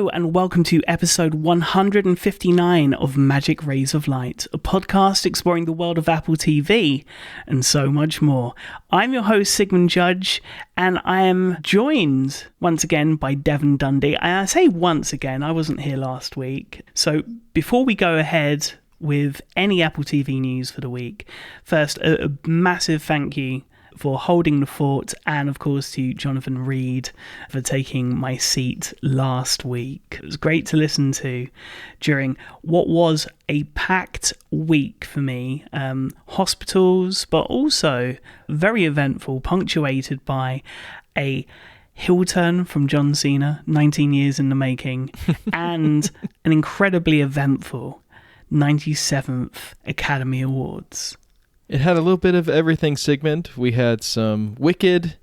Hello and welcome to episode 159 of Magic Rays of Light, a podcast exploring the world of Apple TV and so much more. I'm your host Sigmund Judge, and I am joined once again by Devon Dundee. I say once again, I wasn't here last week. So before we go ahead with any Apple TV news for the week, first a massive thank you for holding the fort, and of course to Jonathan Reed for taking my seat last week. It was great to listen to during what was a packed week for me. Hospitals, but also very eventful, punctuated by a heel turn from John Cena, 19 years in the making, and an incredibly eventful 97th Academy Awards. It had a little bit of everything, Sigmund. We had some Wicked.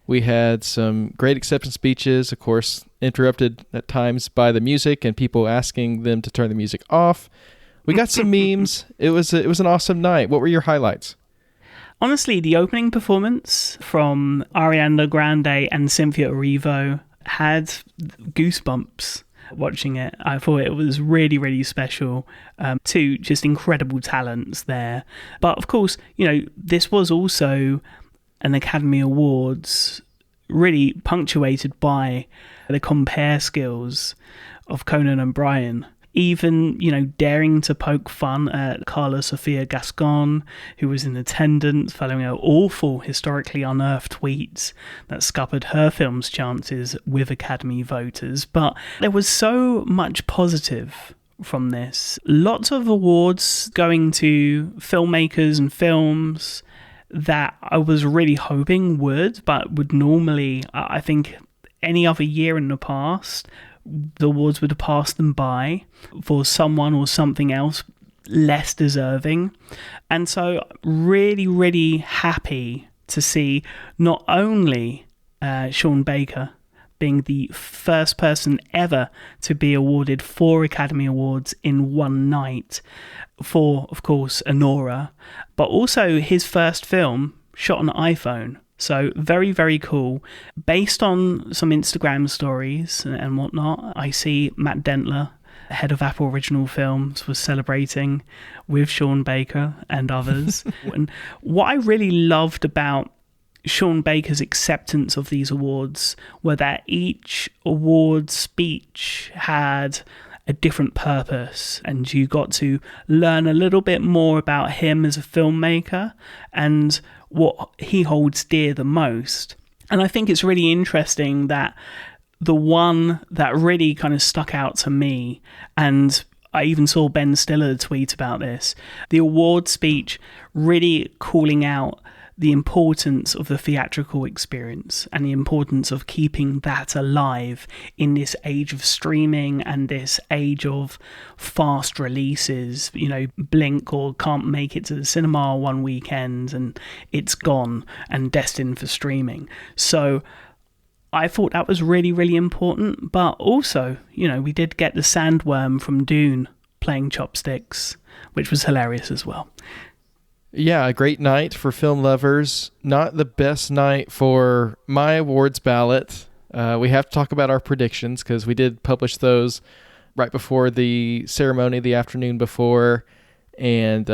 We had some great acceptance speeches, of course, interrupted at times by the music and people asking them to turn the music off. We got some memes. It was an awesome night. What were your highlights? Honestly, the opening performance from Ariana Grande and Cynthia Erivo had goosebumps watching it. I thought it was really, really special. Two just incredible talents there. But of course, you know, this was also an Academy Awards really punctuated by the compare skills of Conan O'Brien. Even, you know, daring to poke fun at Carla Sofia Gascon, who was in attendance following her awful, historically unearthed tweets that scuppered her film's chances with Academy voters. But there was so much positive from this. Lots of awards going to filmmakers and films that I was really hoping would normally, I think, any other year in the past, the awards would have passed them by for someone or something else less deserving. And so really, really happy to see not only Sean Baker being the first person ever to be awarded 4 Academy Awards in one night for, of course, Anora, but also his first film shot on an iPhone. So very, very cool. Based on some Instagram stories and whatnot, I see Matt Dentler, head of Apple Original Films, was celebrating with Sean Baker and others. And what I really loved about Sean Baker's acceptance of these awards were that each award speech had a different purpose, and you got to learn a little bit more about him as a filmmaker and what he holds dear the most. And I think it's really interesting that the one that really kind of stuck out to me, and I even saw Ben Stiller tweet about this, the award speech really calling out the importance of the theatrical experience and the importance of keeping that alive in this age of streaming and this age of fast releases. You know, blink or can't make it to the cinema one weekend and it's gone and destined for streaming. So I thought that was really, really important. But also, you know, we did get the sandworm from Dune playing chopsticks, which was hilarious as well. Yeah, a great night for film lovers. Not the best night for my awards ballot. We have to talk about our predictions because we did publish those right before the ceremony, the afternoon before. And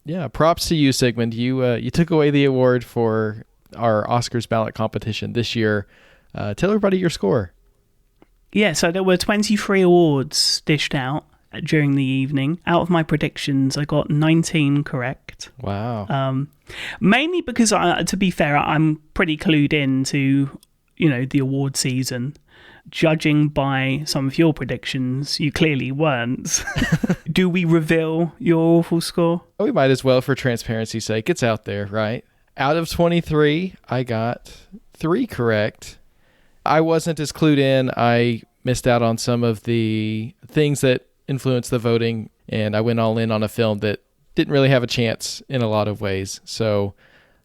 yeah, props to you, Sigmund. You took away the award for our Oscars ballot competition this year. Tell everybody your score. Yeah, so there were 23 awards dished out during the evening. Out of my predictions, I got 19 correct. Wow. Mainly because, to be fair, I'm pretty clued in to, you know, the award season. Judging by some of your predictions, you clearly weren't. Do we reveal your awful score? We might as well, for transparency's sake. It's out there, right? Out of 23, I got 3 correct. I wasn't as clued in. I missed out on some of the things that influenced the voting, and I went all in on a film that didn't really have a chance in a lot of ways. So,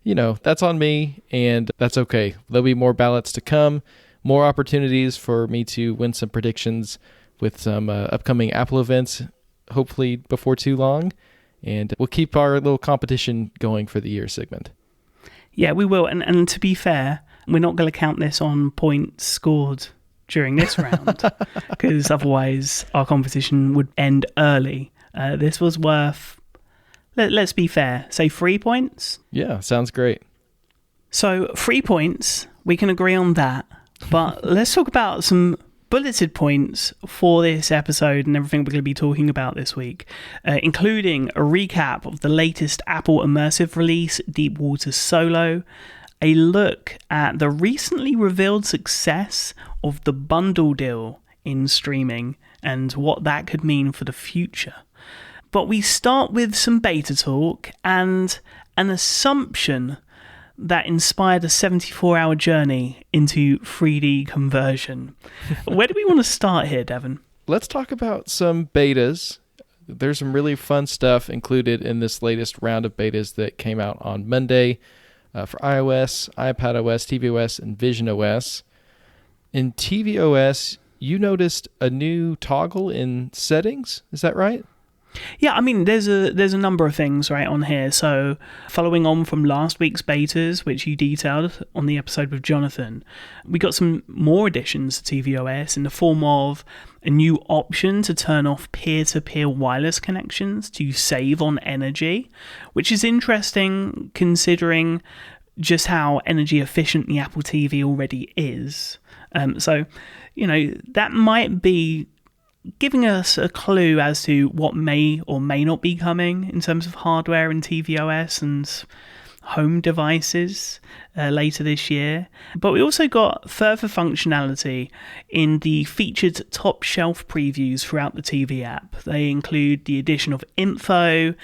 you know, that's on me, and that's okay. There'll be more ballots to come, more opportunities for me to win some predictions with some upcoming Apple events, hopefully before too long, and we'll keep our little competition going for the year, Sigmund. Yeah, we will. And to be fair, we're not going to count this on points scored during this round, because otherwise our competition would end early. This was worth, let's be fair, say 3 points. Yeah, sounds great. So 3 points, we can agree on that. But let's talk about some bulleted points for this episode and everything we're going to be talking about this week, including a recap of the latest Apple Immersive release, Deep Water Solo, a look at the recently revealed success of the bundle deal in streaming and what that could mean for the future. But we start with some beta talk and an assumption that inspired a 74-hour journey into 3D conversion. Where do we want to start here, Devon? Let's talk about some betas. There's some really fun stuff included in this latest round of betas that came out on Monday for iOS, iPadOS, tvOS, and visionOS. In tvOS, you noticed a new toggle in settings. Is that right? Yeah, I mean, there's a number of things right on here. So following on from last week's betas, which you detailed on the episode with Jonathan, we got some more additions to tvOS in the form of a new option to turn off peer-to-peer wireless connections to save on energy, which is interesting considering just how energy efficient the Apple TV already is. So, that might be giving us a clue as to what may or may not be coming in terms of hardware and tvOS and home devices later this year. But we also got further functionality in the featured top shelf previews throughout the TV app. They include the addition of info,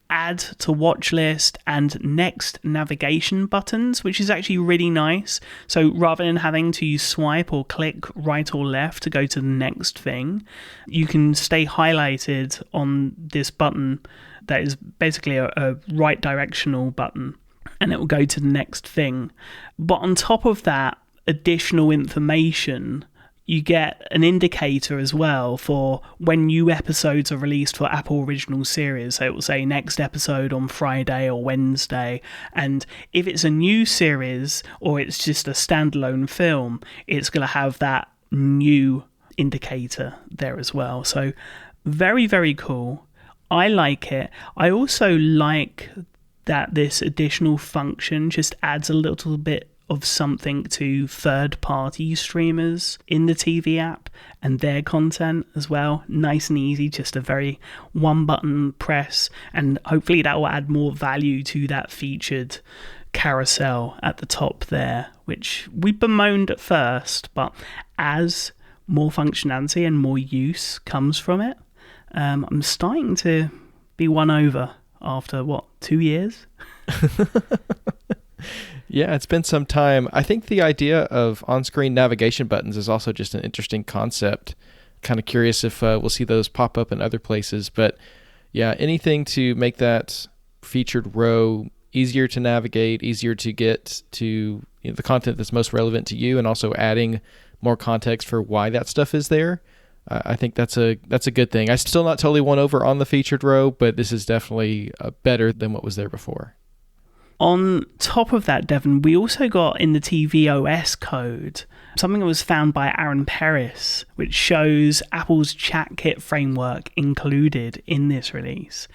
add to watch list, and next navigation buttons, which is actually really nice. So rather than having to swipe or click right or left to go to the next thing, you can stay highlighted on this button that is basically a right directional button, and it will go to the next thing. But on top of that additional information, you get an indicator as well for when new episodes are released for Apple Original Series. So it will say next episode on Friday or Wednesday. And if it's a new series or it's just a standalone film, it's going to have that new indicator there as well. So very, very cool. I like it. I also like that this additional function just adds a little bit of something to third-party streamers in the TV app and their content as well. Nice and easy, just a very one-button press, and hopefully that will add more value to that featured carousel at the top there, which we bemoaned at first, but as more functionality and more use comes from it, I'm starting to be won over after, 2 years? Yeah, it's been some time. I think the idea of on-screen navigation buttons is also just an interesting concept. Kind of curious if we'll see those pop up in other places. But yeah, anything to make that featured row easier to navigate, easier to get to the content that's most relevant to you, and also adding more context for why that stuff is there. I think that's a good thing. I'm still not totally won over on the featured row, but this is definitely better than what was there before. On top of that, Devon, we also got in the tvOS code something that was found by Aaron Peris, which shows Apple's ChatKit framework included in this release.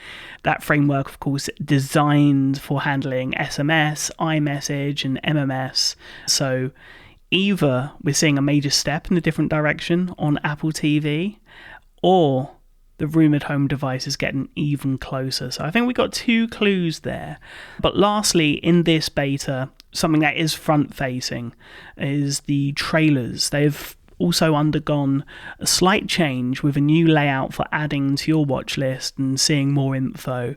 That framework, of course, designed for handling SMS, iMessage, and MMS. So either we're seeing a major step in a different direction on Apple TV, or the rumoured home device is getting even closer. So I think we got 2 clues there. But lastly, in this beta, something that is front-facing is the trailers. They've also undergone a slight change with a new layout for adding to your watch list and seeing more info,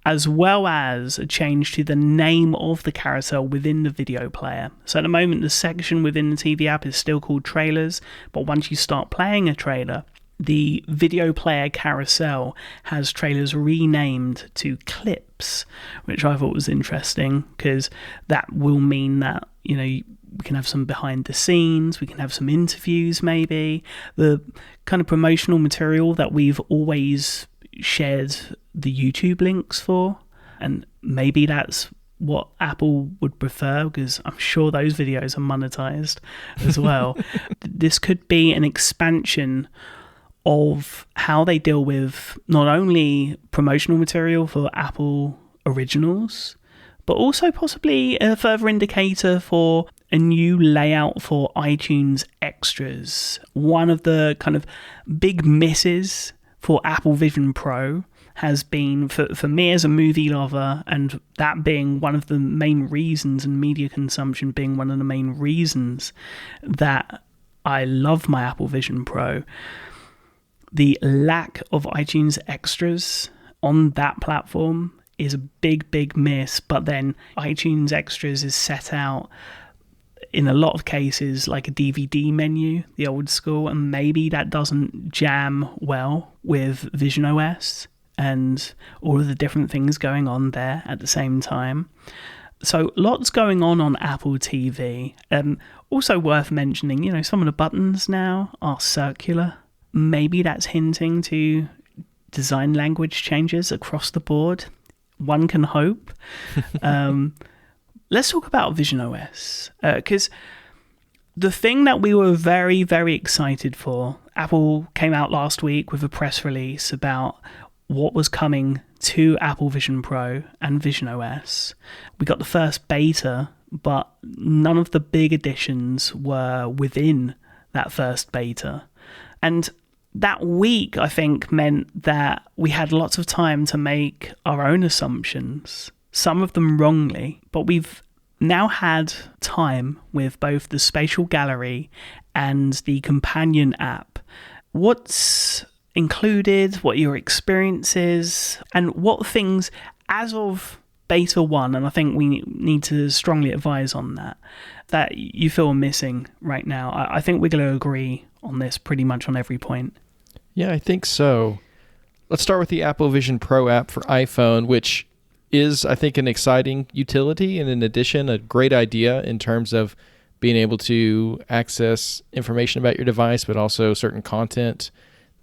as well as a change to the name of the carousel within the video player. So at the moment, the section within the TV app is still called trailers, but once you start playing a trailer, the video player carousel has trailers renamed to clips, which I thought was interesting because that will mean that, we can have some behind the scenes, we can have some interviews maybe, the kind of promotional material that we've always shared the YouTube links for, and maybe that's what Apple would prefer, because I'm sure those videos are monetized as well. This could be an expansion of how they deal with not only promotional material for Apple originals, but also possibly a further indicator for a new layout for iTunes extras. One of the kind of big misses for Apple Vision Pro has been, for me as a movie lover, and that being one of the main reasons, and media consumption being one of the main reasons that I love my Apple Vision Pro, the lack of iTunes extras on that platform is a big miss. But then iTunes extras is set out in a lot of cases like a DVD menu, the old school, and maybe that doesn't jam well with Vision OS and all of the different things going on there at the same time. So lots going on Apple TV. Also worth mentioning, some of the buttons now are circular. Maybe that's hinting to design language changes across the board. One can hope. Let's talk about Vision OS, because the thing that we were very, very excited for, Apple came out last week with a press release about what was coming to Apple Vision Pro and Vision OS. We got the first beta, but none of the big additions were within that first beta. And that week, I think, meant that we had lots of time to make our own assumptions, some of them wrongly, but we've now had time with both the spatial gallery and the companion app. What's included, what your experience is, and what things, as of beta 1, and I think we need to strongly advise on that you feel are missing right now. I think we're going to agree on this pretty much on every point. Yeah, I think so. Let's start with the Apple Vision Pro app for iPhone, which is, I think, an exciting utility and in addition, a great idea in terms of being able to access information about your device, but also certain content,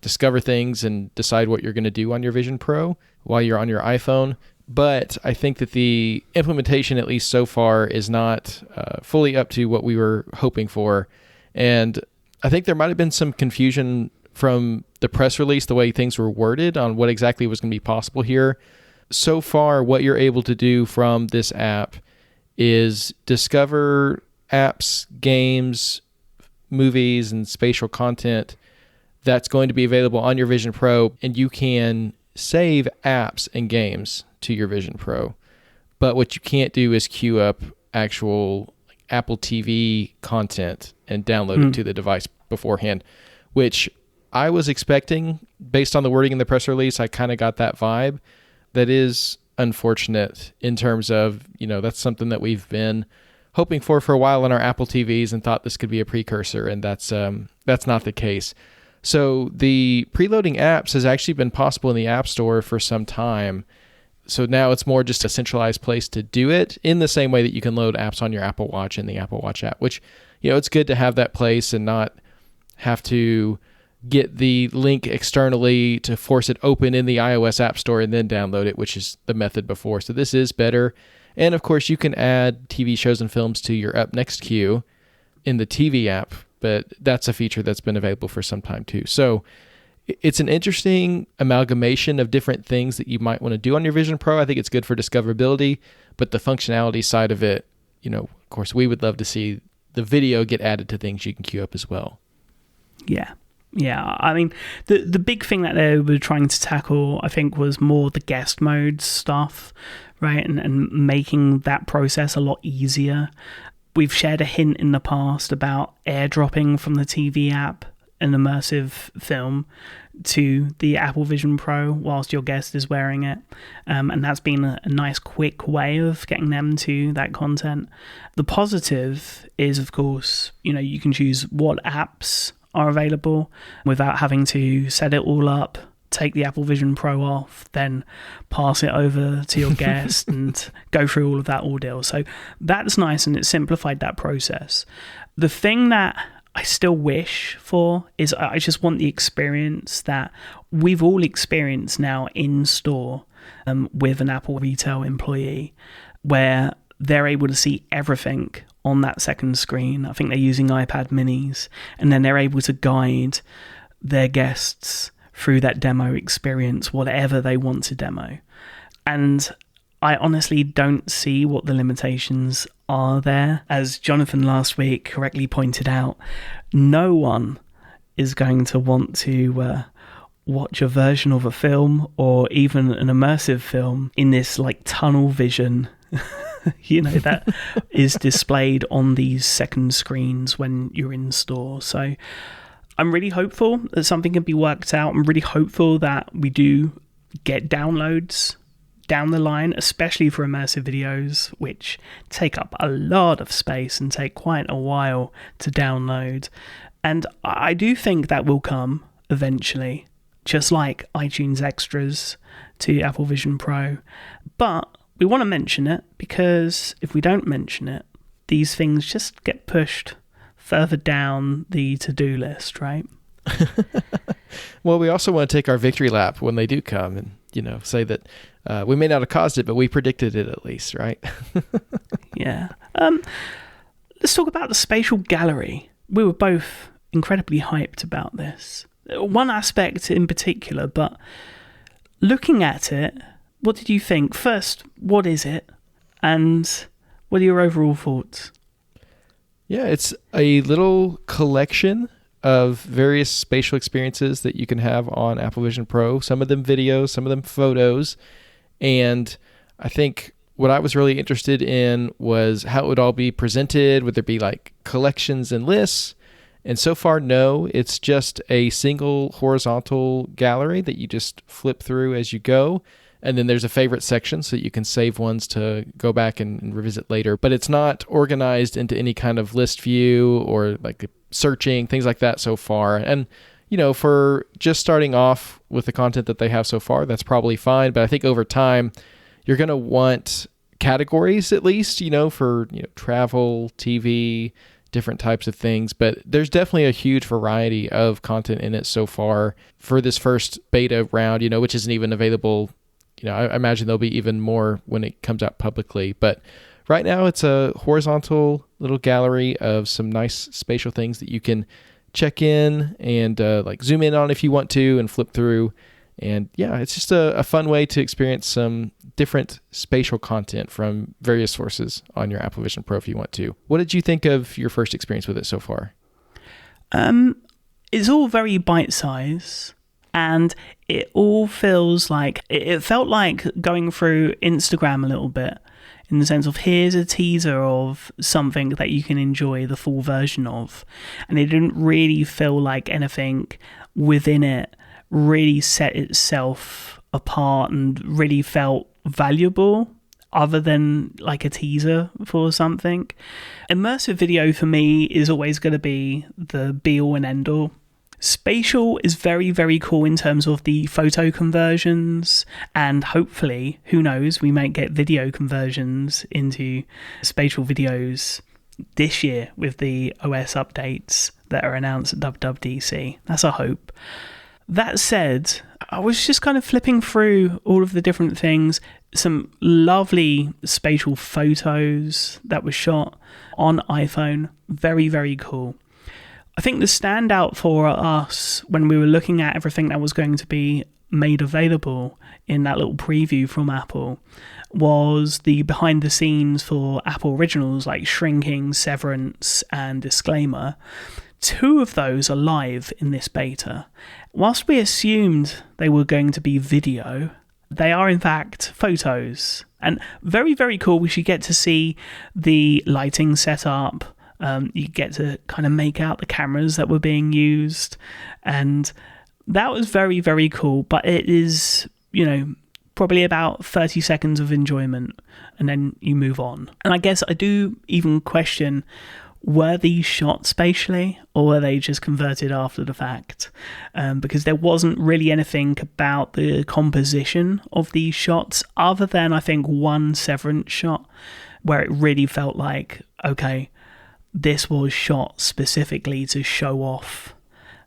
discover things, and decide what you're going to do on your Vision Pro while you're on your iPhone. But I think that the implementation, at least so far, is not fully up to what we were hoping for. And I think there might have been some confusion from the press release, the way things were worded on what exactly was going to be possible here. So far, what you're able to do from this app is discover apps, games, movies, and spatial content that's going to be available on your Vision Pro, and you can save apps and games to your Vision Pro. But what you can't do is queue up actual Apple TV content and download it to the device beforehand, which I was expecting based on the wording in the press release. I kind of got that vibe. That is unfortunate in terms of, that's something that we've been hoping for a while on our Apple TVs and thought this could be a precursor, and that's not the case. So the preloading apps has actually been possible in the App Store for some time. So now it's more just a centralized place to do it, in the same way that you can load apps on your Apple Watch in the Apple Watch app, which, it's good to have that place and not have to get the link externally to force it open in the iOS App Store and then download it, which is the method before. So this is better. And of course, you can add TV shows and films to your Up Next queue in the TV app, but that's a feature that's been available for some time too. So it's an interesting amalgamation of different things that you might want to do on your Vision Pro. I think it's good for discoverability, but the functionality side of it, of course, we would love to see the video get added to things you can queue up as well. Yeah, I mean, the big thing that they were trying to tackle, I think, was more the guest mode stuff, right? And making that process a lot easier. We've shared a hint in the past about airdropping from the TV app an immersive film to the Apple Vision Pro whilst your guest is wearing it. And that's been a nice, quick way of getting them to that content. The positive is, of course, you can choose what apps are available without having to set it all up, take the Apple Vision Pro off, then pass it over to your guest and go through all of that ordeal. So that's nice, and it simplified that process. The thing that I still wish for is I just want the experience that we've all experienced now in store with an Apple retail employee. where they're able to see everything on that second screen. I think they're using iPad minis, and then they're able to guide their guests through that demo experience, whatever they want to demo. And I honestly don't see what the limitations are there. As Jonathan last week correctly pointed out, no one is going to want to watch a version of a film or even an immersive film in this like tunnel vision that is displayed on these second screens when you're in store. So I'm really hopeful that something can be worked out. I'm really hopeful that we do get downloads down the line, especially for immersive videos, which take up a lot of space and take quite a while to download. And I do think that will come eventually, just like iTunes Extras to Apple Vision Pro. But we want to mention it, because if we don't mention it, these things just get pushed further down the to-do list, right? Well, we also want to take our victory lap when they do come and, say that we may not have caused it, but we predicted it at least, right? Yeah. Let's talk about the spatial gallery. We were both incredibly hyped about this. One aspect in particular, but looking at it, what did you think? First, what is it? And what are your overall thoughts? Yeah, it's a little collection of various spatial experiences that you can have on Apple Vision Pro. Some of them videos, some of them photos. And I think what I was really interested in was how it would all be presented. Would there be like collections and lists? And so far, no. It's just a single horizontal gallery that you just flip through as you go. And then there's a favorite section so that you can save ones to go back and revisit later. But it's not organized into any kind of list view or like searching, things like that so far. And, for just starting off with the content that they have so far, that's probably fine. But I think over time, you're going to want categories at least, for travel, TV, different types of things. But there's definitely a huge variety of content in it so far for this first beta round, which isn't even available. I imagine there'll be even more when it comes out publicly. But right now, it's a horizontal little gallery of some nice spatial things that you can check in and zoom in on if you want to and flip through. And yeah, it's just a fun way to experience some different spatial content from various sources on your Apple Vision Pro if you want to. What did you think of your first experience with it so far? It's all very bite-sized. And it all feels like, it felt like going through Instagram a little bit, in the sense of here's a teaser of something that you can enjoy the full version of. And it didn't really feel like anything within it really set itself apart and really felt valuable, other than like a teaser for something. Immersive video for me is always going to be the be-all and end-all. Spatial is very, very cool in terms of the photo conversions, and hopefully, who knows, we might get video conversions into spatial videos this year with the OS updates that are announced at WWDC. That's a hope. That said, I was just kind of flipping through all of the different things. Some lovely spatial photos that were shot on iPhone. Very, very cool. I think the standout for us when we were looking at everything that was going to be made available in that little preview from Apple was the behind the scenes for Apple Originals like Shrinking, Severance, and Disclaimer. 2 of those are live in this beta. Whilst we assumed they were going to be video, they are in fact photos. And very, very cool. We should get to see the lighting setup. You get to kind of make out the cameras that were being used. And that was very, very cool. But it is, probably about 30 seconds of enjoyment. And then you move on. And I guess I do even question, were these shot spatially or were they just converted after the fact? Because there wasn't really anything about the composition of these shots other than, I think, one Severance shot where it really felt like, okay, this was shot specifically to show off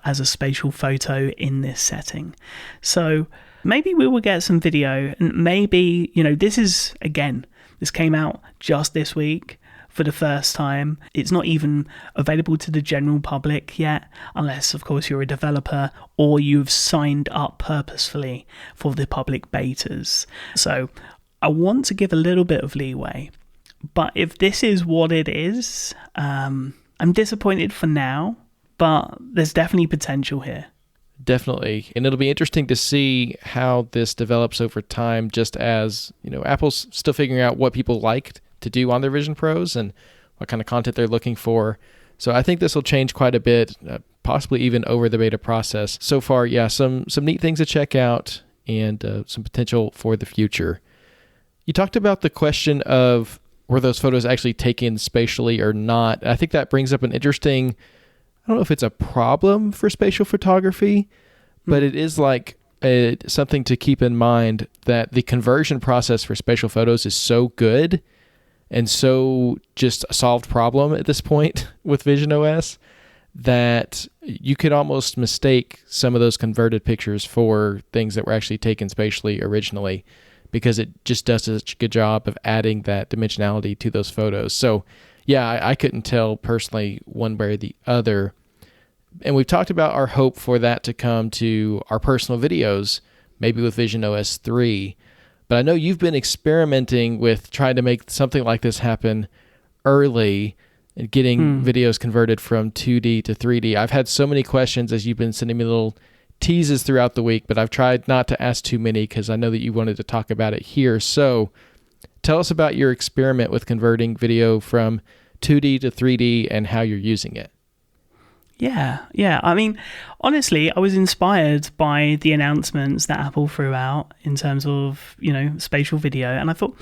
as a spatial photo in this setting. So maybe we will get some video, and maybe, this is, again, This came out just this week for the first time. It's not even available to the general public yet, unless, of course, you're a developer or you've signed up purposefully for the public betas. So I want to give a little bit of leeway. But if this is what it is, I'm disappointed for now, but there's definitely potential here. Definitely. And it'll be interesting to see how this develops over time, just as, Apple's still figuring out what people liked to do on their Vision Pros and what kind of content they're looking for. So I think this will change quite a bit, possibly even over the beta process. So far, yeah, some neat things to check out and some potential for the future. You talked about the question of were those photos actually taken spatially or not. I think that brings up an interesting, I don't know if it's a problem for spatial photography, but it is like something to keep in mind that the conversion process for spatial photos is so good and so just a solved problem at this point with Vision OS that you could almost mistake some of those converted pictures for things that were actually taken spatially originally, because it just does such a good job of adding that dimensionality to those photos. So yeah, I couldn't tell personally one way or the other. And we've talked about our hope for that to come to our personal videos, maybe with Vision OS 3. But I know you've been experimenting with trying to make something like this happen early and getting videos converted from 2D to 3D. I've had so many questions as you've been sending me little teases throughout the week, but I've tried not to ask too many because I know that you wanted to talk about it here. So tell us about your experiment with converting video from 2D to 3D and how you're using it. Yeah. I mean, honestly, I was inspired by the announcements that Apple threw out in terms of, spatial video. And I thought,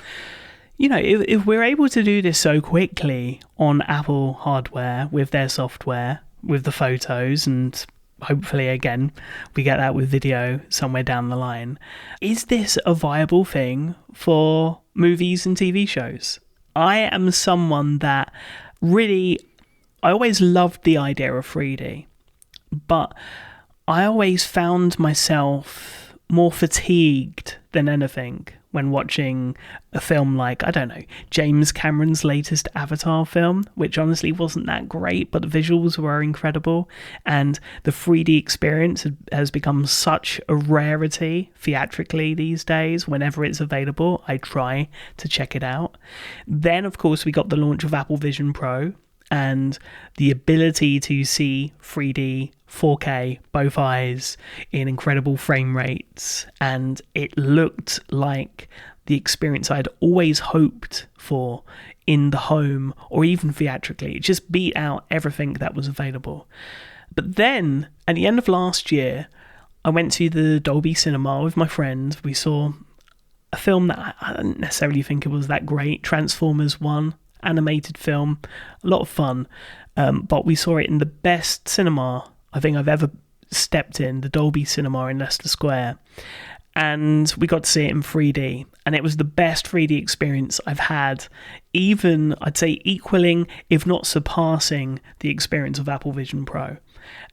if we're able to do this so quickly on Apple hardware with their software, with the photos, and hopefully, again, we get that with video somewhere down the line, is this a viable thing for movies and TV shows? I am someone that really, I always loved the idea of 3D, but I always found myself more fatigued than anything when watching a film like, I don't know, James Cameron's latest Avatar film, which honestly wasn't that great, but the visuals were incredible. And the 3D experience has become such a rarity theatrically these days. Whenever it's available, I try to check it out. Then, of course, we got the launch of Apple Vision Pro and the ability to see 3D, 4K, both eyes in incredible frame rates. And it looked like the experience I'd always hoped for in the home or even theatrically. It just beat out everything that was available. But then, at the end of last year, I went to the Dolby Cinema with my friend. We saw a film that I didn't necessarily think it was that great, Transformers 1. Animated film, a lot of fun, but we saw it in the best cinema I think I've ever stepped in, the Dolby Cinema in Leicester Square, and we got to see it in 3D, and it was the best 3D experience I've had, even, I'd say, equaling, if not surpassing, the experience of Apple Vision Pro.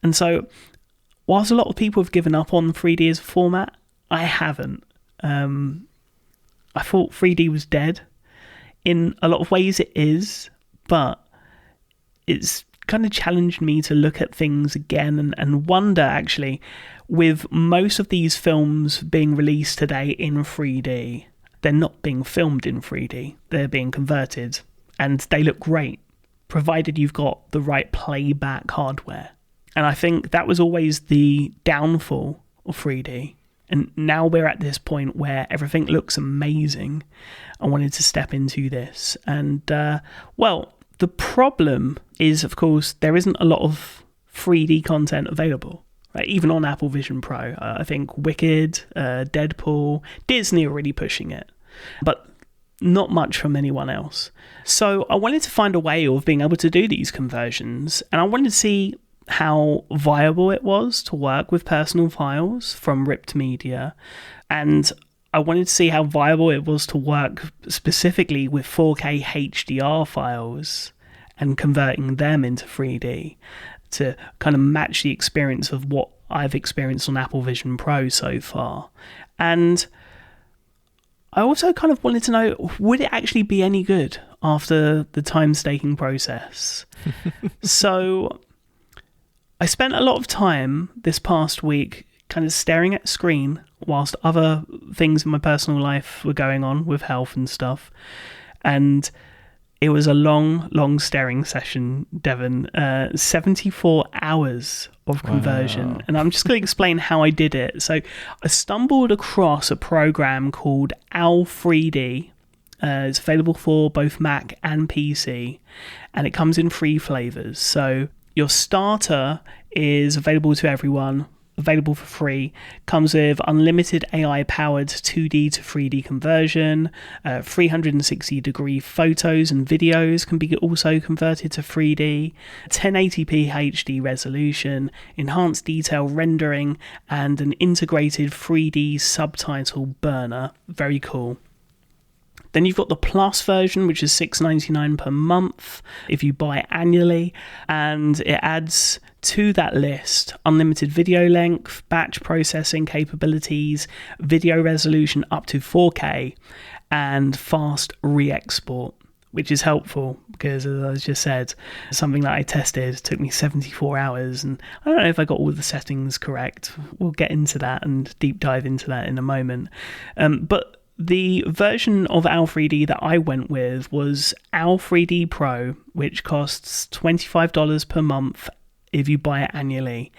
And so, whilst a lot of people have given up on 3D as a format, I haven't. I thought 3D was dead. In a lot of ways it is, but it's kind of challenged me to look at things again and wonder, actually, with most of these films being released today in 3D, they're not being filmed in 3D, they're being converted, and they look great, provided you've got the right playback hardware. And I think that was always the downfall of 3D. And now we're at this point where everything looks amazing. I wanted to step into this. And, the problem is, of course, there isn't a lot of 3D content available, right? Even on Apple Vision Pro. I think Wicked, Deadpool, Disney are really pushing it. But not much from anyone else. So I wanted to find a way of being able to do these conversions. And I wanted to see how viable it was to work with personal files from ripped media, and I wanted to see how viable it was to work specifically with 4K HDR files and converting them into 3D to kind of match the experience of what I've experienced on Apple Vision Pro so far. And I also kind of wanted to know, would it actually be any good after the time staking process? So I spent a lot of time this past week kind of staring at a screen whilst other things in my personal life were going on with health and stuff. And it was a long staring session, Devon. 74 hours of conversion. Wow. And I'm just going to explain how I did it. So I stumbled across a program called Owl3D. It's available for both Mac and PC. And it comes in 3 flavors. So your starter is available to everyone, available for free, comes with unlimited AI-powered 2D to 3D conversion, 360-degree photos and videos can be also converted to 3D, 1080p HD resolution, enhanced detail rendering, and an integrated 3D subtitle burner. Very cool. Then you've got the Plus version, which is $6.99 per month if you buy annually, and it adds to that list unlimited video length, batch processing capabilities, video resolution up to 4K, and fast re-export, which is helpful because, as I just said, something that I tested took me 74 hours, and I don't know if I got all the settings correct. We'll get into that and deep dive into that in a moment. But the version of Owl3D that I went with was Owl3D Pro, which costs $25 per month if you buy it annually,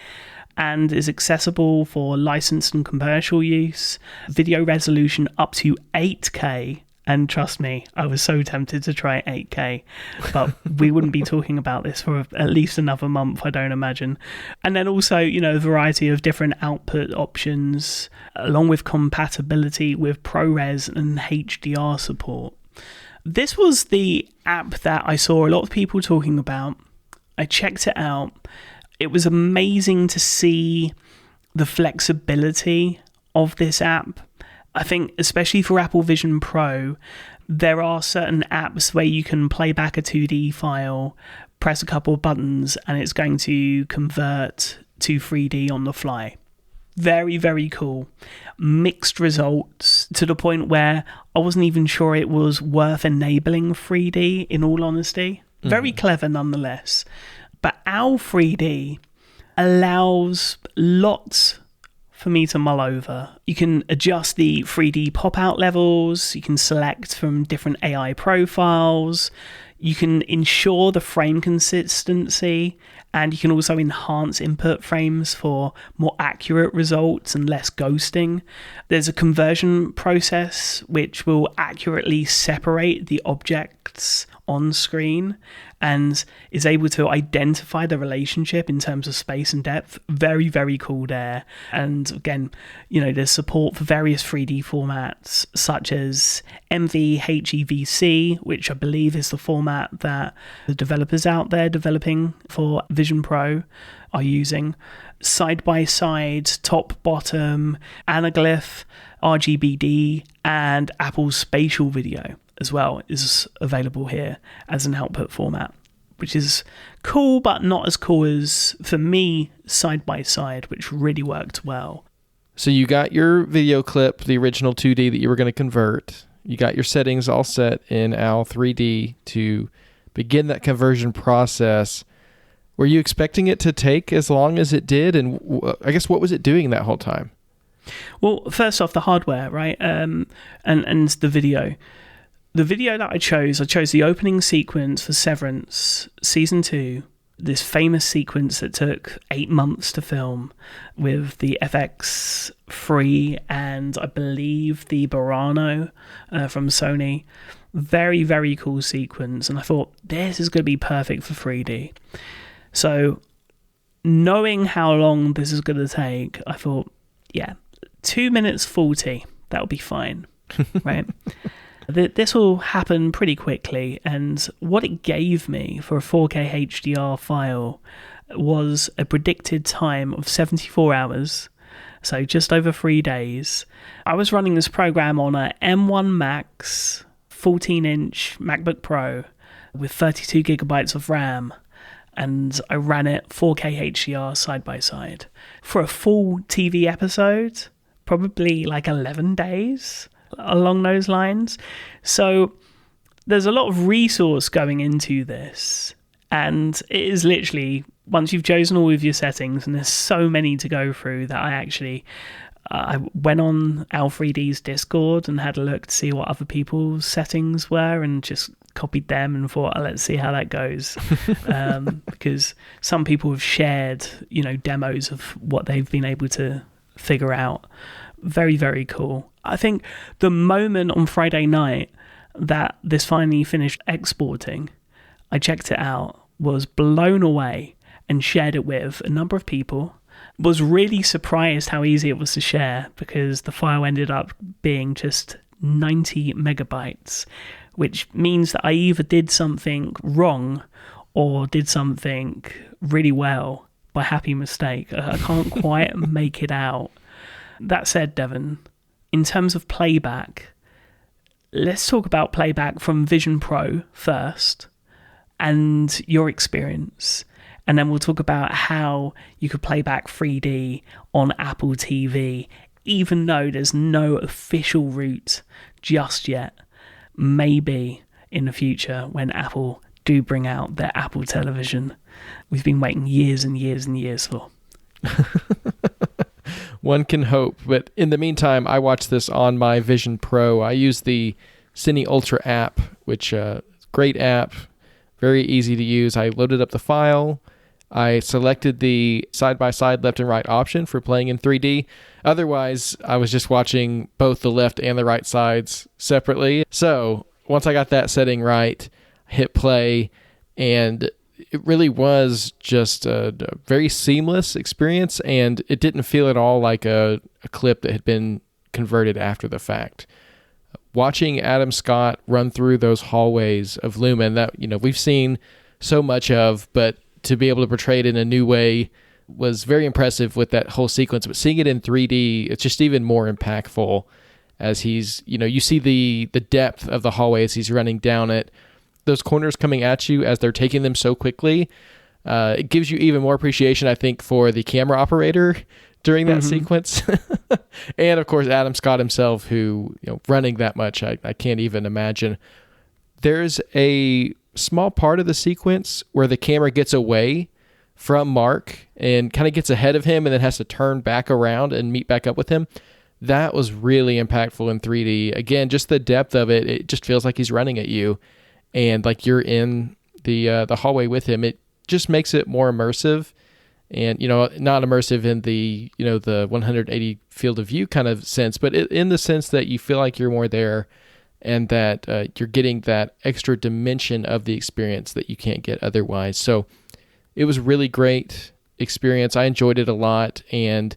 and is accessible for licensed and commercial use, video resolution up to 8K. And trust me, I was so tempted to try 8K, but we wouldn't be talking about this for at least another month, I don't imagine. And then also, a variety of different output options, along with compatibility with ProRes and HDR support. This was the app that I saw a lot of people talking about. I checked it out. It was amazing to see the flexibility of this app. I think especially for Apple Vision Pro, there are certain apps where you can play back a 2D file, press a couple of buttons, and it's going to convert to 3D on the fly. Very, very cool. Mixed results to the point where I wasn't even sure it was worth enabling 3D, in all honesty. Very clever nonetheless. But Owl3D allows lots for me to mull over. You can adjust the 3D pop-out levels, you can select from different AI profiles, you can ensure the frame consistency, and you can also enhance input frames for more accurate results and less ghosting. There's a conversion process which will accurately separate the objects on screen and is able to identify the relationship in terms of space and depth. Very, very cool there. And again, there's support for various 3D formats such as MVHEVC, which I believe is the format that the developers out there developing for Vision Pro are using. Side-by-side, top-bottom, anaglyph, RGBD, and Apple's spatial video as well is available here as an output format, which is cool, but not as cool as, for me, side-by-side, which really worked well. So you got your video clip, the original 2D that you were going to convert. You got your settings all set in Owl3D to begin that conversion process. Were you expecting it to take as long as it did? And I guess what was it doing that whole time? Well, first off, the hardware, right? And the video. The video that I chose the opening sequence for Severance Season 2, this famous sequence that took 8 months to film with the FX3 and I believe the Burano from Sony. Very, very cool sequence. And I thought, this is going to be perfect for 3D. So knowing how long this is going to take, I thought, 2 minutes 40, that'll be fine, right? This will happen pretty quickly, and what it gave me for a 4K HDR file was a predicted time of 74 hours, so just over 3 days. I was running this program on a M1 Max 14-inch MacBook Pro with 32 gigabytes of RAM, and I ran it 4K HDR side by side. For a full TV episode, probably like 11 days. along those lines. So there's a lot of resource going into this, and it is literally, once you've chosen all of your settings, and there's so many to go through, that I went on L3D's Discord and had a look to see what other people's settings were, and just copied them and thought, let's see how that goes. Because some people have shared, demos of what they've been able to figure out. Very, very cool. I think the moment on Friday night that this finally finished exporting, I checked it out, was blown away, and shared it with a number of people. Was really surprised how easy it was to share, because the file ended up being just 90 megabytes, which means that I either did something wrong or did something really well by happy mistake. I can't quite make it out. That said, Devon, in terms of playback, let's talk about playback from Vision Pro first and your experience. And then we'll talk about how you could play back 3D on Apple TV, even though there's no official route just yet. Maybe in the future when Apple do bring out their Apple television. We've been waiting years and years and years for. One can hope. But in the meantime, I watched this on my Vision Pro. I use the Cine Ultra app, which great app, very easy to use. I loaded up the file. I selected the side-by-side left and right option for playing in 3D. Otherwise, I was just watching both the left and the right sides separately. So once I got that setting right, I hit play, and it really was just a very seamless experience, and it didn't feel at all like a clip that had been converted after the fact. Watching Adam Scott run through those hallways of Lumen that we've seen so much of, but to be able to portray it in a new way was very impressive with that whole sequence. But seeing it in 3D, it's just even more impactful as he's, you see the depth of the hallway as he's running down it. Those corners coming at you as they're taking them so quickly, it gives you even more appreciation, I think, for the camera operator during that sequence. And of course, Adam Scott himself, who, running that much, I can't even imagine. There's a small part of the sequence where the camera gets away from Mark and kind of gets ahead of him and then has to turn back around and meet back up with him. That was really impactful in 3D. Again, just the depth of it, it just feels like he's running at you and like you're in the hallway with him. It just makes it more immersive, and not immersive in the the 180 field of view kind of sense, but in the sense that you feel like you're more there, and that you're getting that extra dimension of the experience that you can't get otherwise. So it was a really great experience. I enjoyed it a lot, and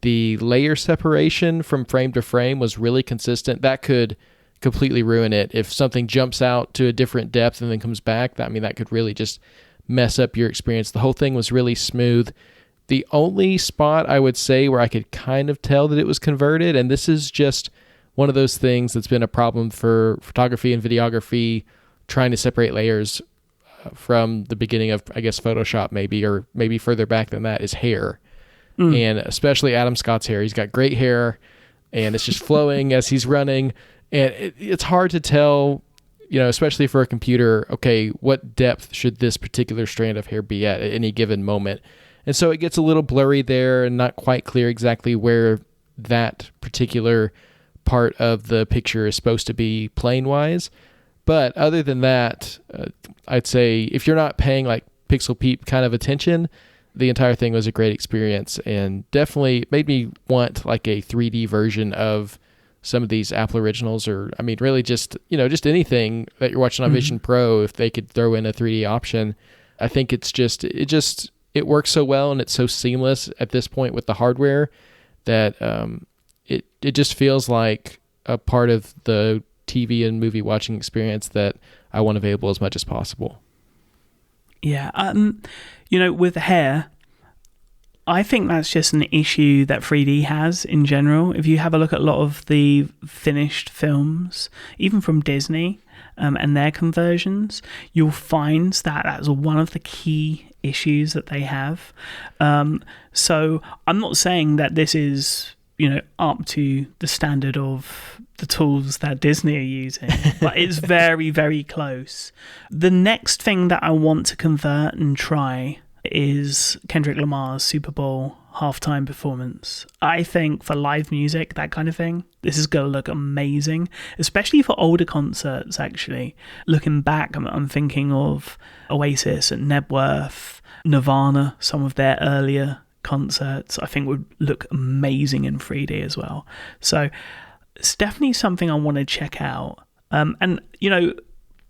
the layer separation from frame to frame was really consistent. That could completely ruin it. If something jumps out to a different depth and then comes back, that could really just mess up your experience. The whole thing was really smooth. The only spot I would say where I could kind of tell that it was converted, and this is just one of those things that's been a problem for photography and videography, trying to separate layers from the beginning of, I guess, Photoshop maybe, or maybe further back than that, is hair. And especially Adam Scott's hair. He's got great hair, and it's just flowing as he's running. And it's hard to tell, especially for a computer, okay, what depth should this particular strand of hair be at any given moment? And so it gets a little blurry there and not quite clear exactly where that particular part of the picture is supposed to be plane-wise. But other than that, I'd say if you're not paying like pixel peep kind of attention, the entire thing was a great experience, and definitely made me want like a 3D version of some of these Apple originals, or really just anything that you're watching on Vision Pro. If they could throw in a 3D option, I think it works so well, and it's so seamless at this point with the hardware that it just feels like a part of the TV and movie watching experience that I want available as much as possible. Yeah, with hair, I think that's just an issue that 3D has in general. If you have a look at a lot of the finished films, even from Disney and their conversions, you'll find that that's one of the key issues that they have. So I'm not saying that this is up to the standard of the tools that Disney are using, but it's very, very close. The next thing that I want to convert and try is Kendrick Lamar's Super Bowl halftime performance. I think for live music, that kind of thing, this is going to look amazing, especially for older concerts, actually. Looking back, I'm thinking of Oasis and Nebworth, Nirvana, some of their earlier concerts, I think would look amazing in 3D as well. So it's definitely something I want to check out. And,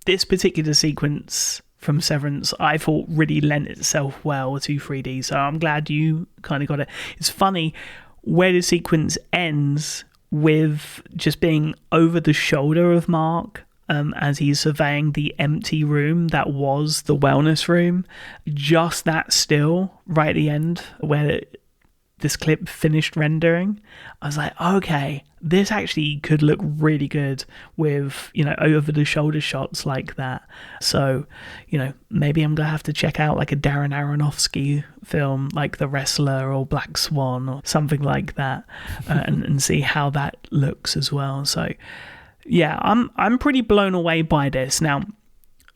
this particular sequence from Severance, I thought really lent itself well to 3D. So I'm glad you kind of got it. It's funny where the sequence ends with just being over the shoulder of Mark as he's surveying the empty room that was the wellness room. Just that still right at the end where this clip finished rendering, I was like, okay, this actually could look really good with, over the shoulder shots like that. So, maybe I'm going to have to check out like a Darren Aronofsky film like The Wrestler or Black Swan or something like that and see how that looks as well. So, yeah, I'm pretty blown away by this. Now,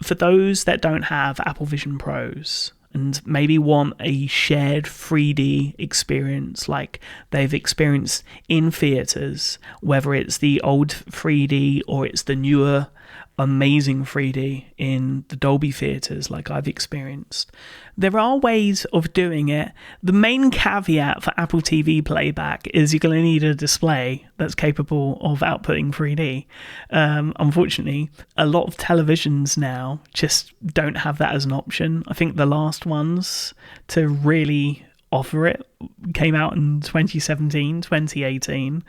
for those that don't have Apple Vision Pros and maybe want a shared 3D experience like they've experienced in theatres, whether it's the old 3D or it's the newer amazing 3D in the Dolby theatres like I've experienced, there are ways of doing it. The main caveat for Apple TV playback is you're going to need a display that's capable of outputting 3D. Unfortunately, a lot of televisions now just don't have that as an option. I think the last ones to really offer it came out in 2017, 2018.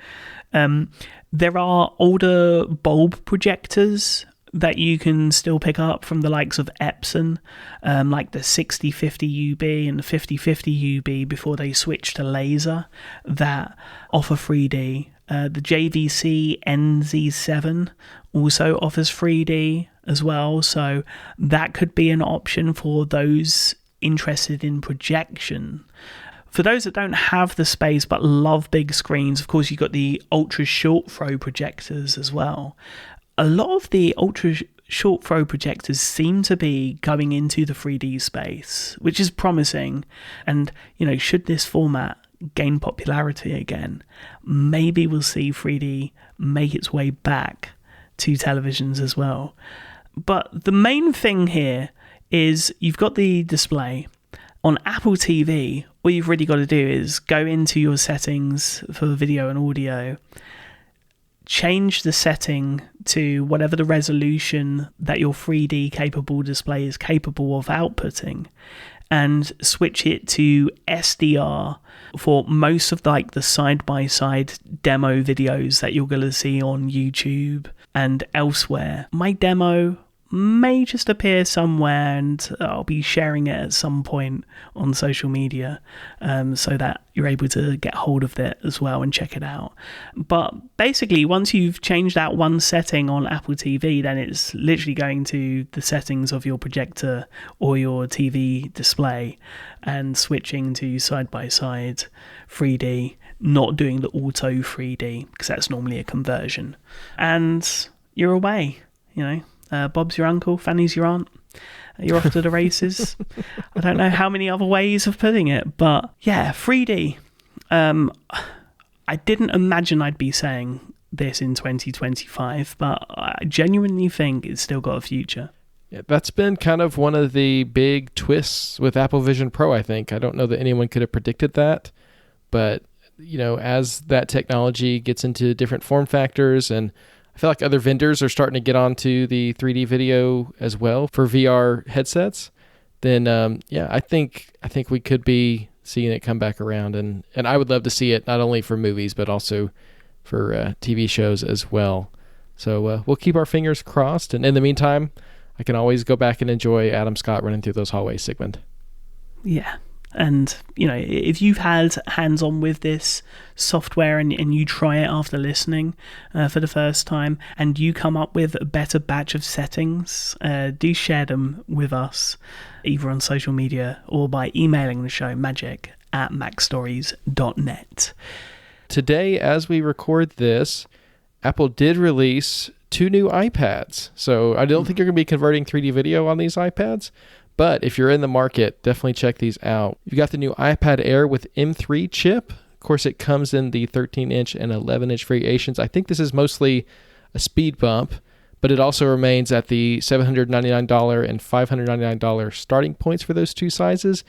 There are older bulb projectors that you can still pick up from the likes of Epson, like the 6050 UB and the 5050 UB before they switched to laser, that offer 3D. The JVC NZ7 also offers 3D as well, so that could be an option for those interested in projection. For those that don't have the space but love big screens, of course, you've got the ultra short throw projectors as well. A lot of the ultra short throw projectors seem to be going into the 3D space, which is promising. And, should this format gain popularity again, maybe we'll see 3D make its way back to televisions as well. But the main thing here is you've got the display. On Apple TV, all you've really got to do is go into your settings for video and audio, change the setting to whatever the resolution that your 3D capable display is capable of outputting, and switch it to SDR for most of the side-by-side demo videos that you're going to see on YouTube and elsewhere. My demo may just appear somewhere and I'll be sharing it at some point on social media so that you're able to get hold of it as well and check it out. But basically, once you've changed that one setting on Apple TV, then it's literally going to the settings of your projector or your TV display and switching to side-by-side 3D, not doing the auto 3D because that's normally a conversion. And you're away, Bob's your uncle, Fanny's your aunt. You're off to the races. I don't know how many other ways of putting it, but yeah, 3D. I didn't imagine I'd be saying this in 2025, but I genuinely think it's still got a future. Yeah, that's been kind of one of the big twists with Apple Vision Pro, I think. I don't know that anyone could have predicted that, but as that technology gets into different form factors, and I feel like other vendors are starting to get onto the 3D video as well for VR headsets, then I think we could be seeing it come back around, and I would love to see it not only for movies but also for TV shows as well. So we'll keep our fingers crossed, and in the meantime, I can always go back and enjoy Adam Scott running through those hallways, Sigmund. Yeah. And, if you've had hands-on with this software and you try it after listening for the first time and you come up with a better batch of settings, do share them with us, either on social media or by emailing the show magic@macstories.net. today, as we record this, Apple did release 2 new iPads. So I don't think you're going to be converting 3D video on these iPads, but if you're in the market, definitely check these out. You've got the new iPad Air with M3 chip. Of course, it comes in the 13-inch and 11-inch variations. I think this is mostly a speed bump, but it also remains at the $799 and $599 starting points for those two sizes.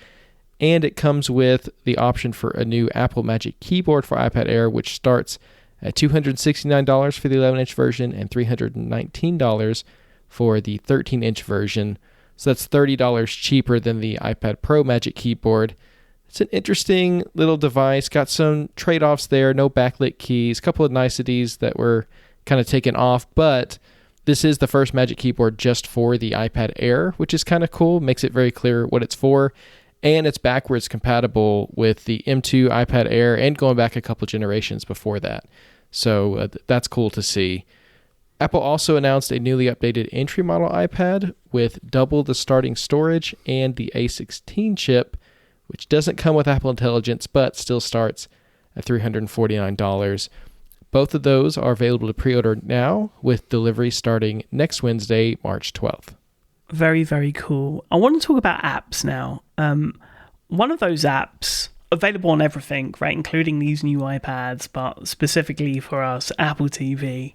And it comes with the option for a new Apple Magic Keyboard for iPad Air, which starts at $269 for the 11-inch version and $319 for the 13-inch version. So that's $30 cheaper than the iPad Pro Magic Keyboard. It's an interesting little device. Got some trade-offs there. No backlit keys. A couple of niceties that were kind of taken off. But this is the first Magic Keyboard just for the iPad Air, which is kind of cool. Makes it very clear what it's for. And it's backwards compatible with the M2 iPad Air and going back a couple generations before that. So that's cool to see. Apple also announced a newly updated entry model iPad with double the starting storage and the A16 chip, which doesn't come with Apple Intelligence, but still starts at $349. Both of those are available to pre-order now, with delivery starting next Wednesday, March 12th. Very, very cool. I want to talk about apps now. One of those apps, available on everything, right, including these new iPads, but specifically for us, Apple TV.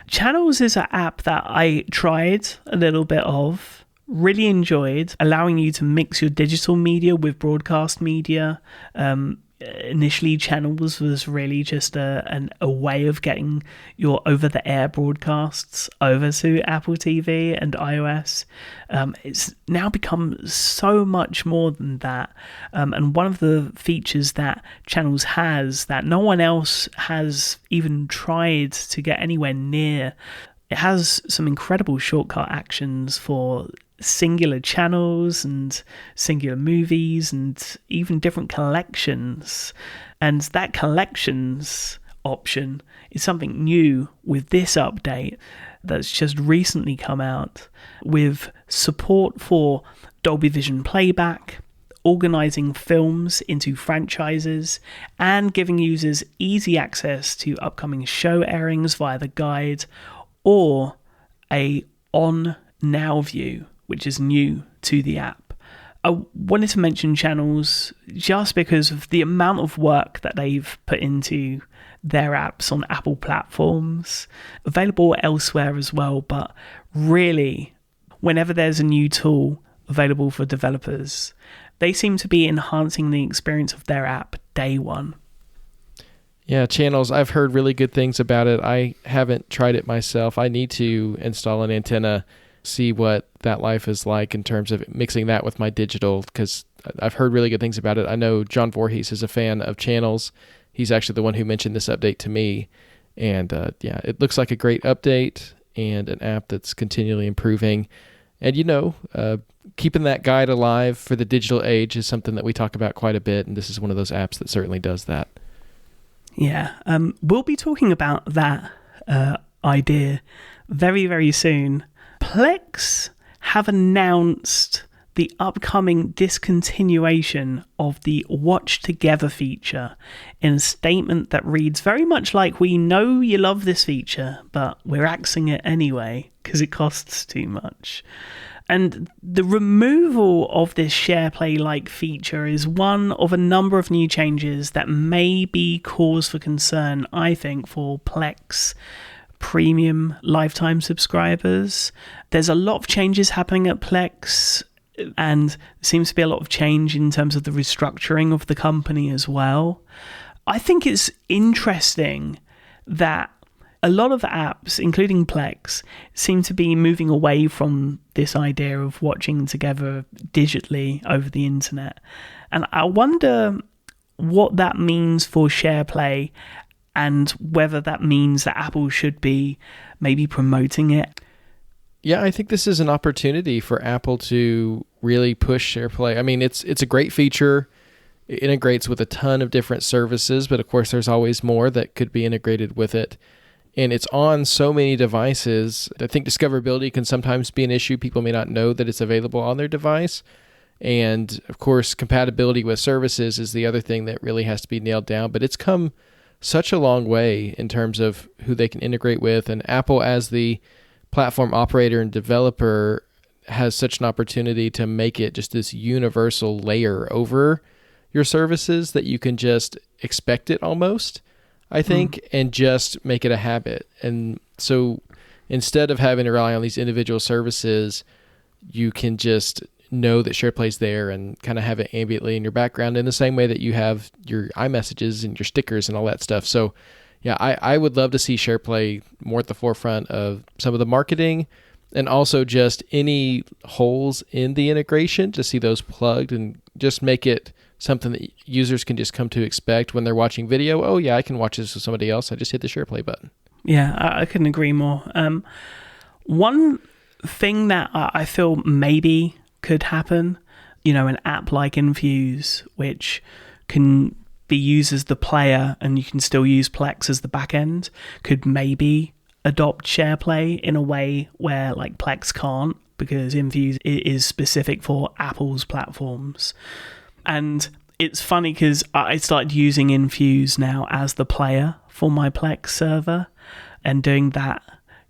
Channels is an app that I tried a little bit of, really enjoyed, allowing you to mix your digital media with broadcast media. Initially, Channels was really just a way of getting your over-the-air broadcasts over to Apple TV and iOS. It's now become so much more than that. And one of the features that Channels has that no one else has even tried to get anywhere near, it has some incredible shortcut actions for singular channels and singular movies and even different collections. And that collections option is something new with this update that's just recently come out, with support for Dolby Vision playback, organizing films into franchises, and giving users easy access to upcoming show airings via the guide, or a on now view, which is new to the app. I wanted to mention Channels just because of the amount of work that they've put into their apps on Apple platforms, available elsewhere as well, but really, whenever there's a new tool available for developers, they seem to be enhancing the experience of their app day one. Yeah, Channels, I've heard really good things about it. I haven't tried it myself. I need to install an antenna, see what that life is like in terms of mixing that with my digital, because I've heard really good things about it. I know John Voorhees is a fan of Channels. He's actually the one who mentioned this update to me. And yeah, it looks like a great update and an app that's continually improving. And keeping that guide alive for the digital age is something that we talk about quite a bit, and this is one of those apps that certainly does that. Yeah, we'll be talking about that idea very, very soon. Plex have announced the upcoming discontinuation of the Watch Together feature in a statement that reads very much like, "We know you love this feature, but we're axing it anyway because it costs too much." And the removal of this SharePlay-like feature is one of a number of new changes that may be cause for concern, I think, for Plex premium lifetime subscribers. There's a lot of changes happening at Plex, and there seems to be a lot of change in terms of the restructuring of the company as well. I think it's interesting that a lot of apps, including Plex, seem to be moving away from this idea of watching together digitally over the internet. And I wonder what that means for SharePlay, and whether that means that Apple should be maybe promoting it. Yeah, I think this is an opportunity for Apple to really push SharePlay. I mean, it's a great feature. It integrates with a ton of different services, but of course there's always more that could be integrated with it. And it's on so many devices. I think discoverability can sometimes be an issue. People may not know that it's available on their device. And of course, compatibility with services is the other thing that really has to be nailed down. But it's come such a long way in terms of who they can integrate with. And Apple, as the platform operator and developer, has such an opportunity to make it just this universal layer over your services that you can just expect it almost, I think, and just make it a habit. And so instead of having to rely on these individual services, you can just know that SharePlay's there and kind of have it ambiently in your background in the same way that you have your iMessages and your stickers and all that stuff. So yeah, I would love to see SharePlay more at the forefront of some of the marketing, and also just any holes in the integration, to see those plugged and just make it something that users can just come to expect when they're watching video. Oh yeah, I can watch this with somebody else. I just hit the SharePlay button. Yeah, I couldn't agree more. One thing that I feel maybe could happen, an app like Infuse, which can be used as the player and you can still use Plex as the back end, could maybe adopt SharePlay in a way where like Plex can't, because Infuse is specific for Apple's platforms. And it's funny because I started using Infuse now as the player for my Plex server and doing that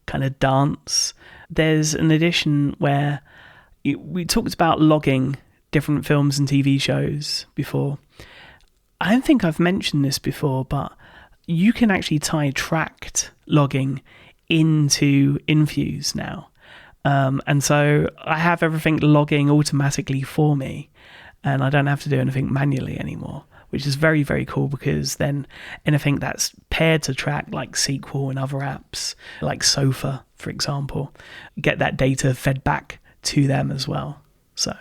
kind of dance. There's an addition where we talked about logging different films and TV shows before. I don't think I've mentioned this before, but you can actually tie tracked logging into Infuse now. And so I have everything logging automatically for me, and I don't have to do anything manually anymore, which is very, very cool, because then anything that's paired to track, like SQL and other apps, like Sofa, for example, get that data fed back to them as well. So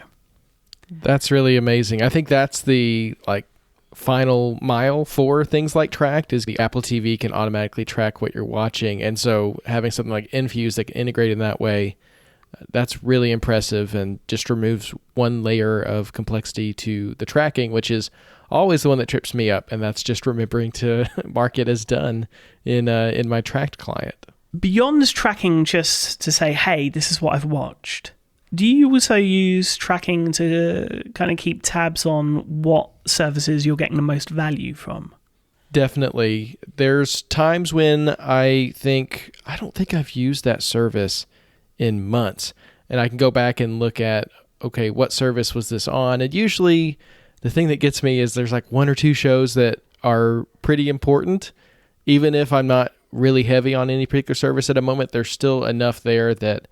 that's really amazing. I think that's the final mile for things like Tracked, is the Apple TV can automatically track what you're watching. And so having something like Infuse that can integrate in that way, that's really impressive, and just removes one layer of complexity to the tracking, which is always the one that trips me up. And that's just remembering to mark it as done in my Tracked client. Beyond tracking, just to say, hey, this is what I've watched, do you also use tracking to kind of keep tabs on what services you're getting the most value from? Definitely. There's times when I don't think I've used that service in months, and I can go back and look at, okay, what service was this on? And usually the thing that gets me is there's like one or two shows that are pretty important. Even if I'm not really heavy on any particular service at a moment, there's still enough there that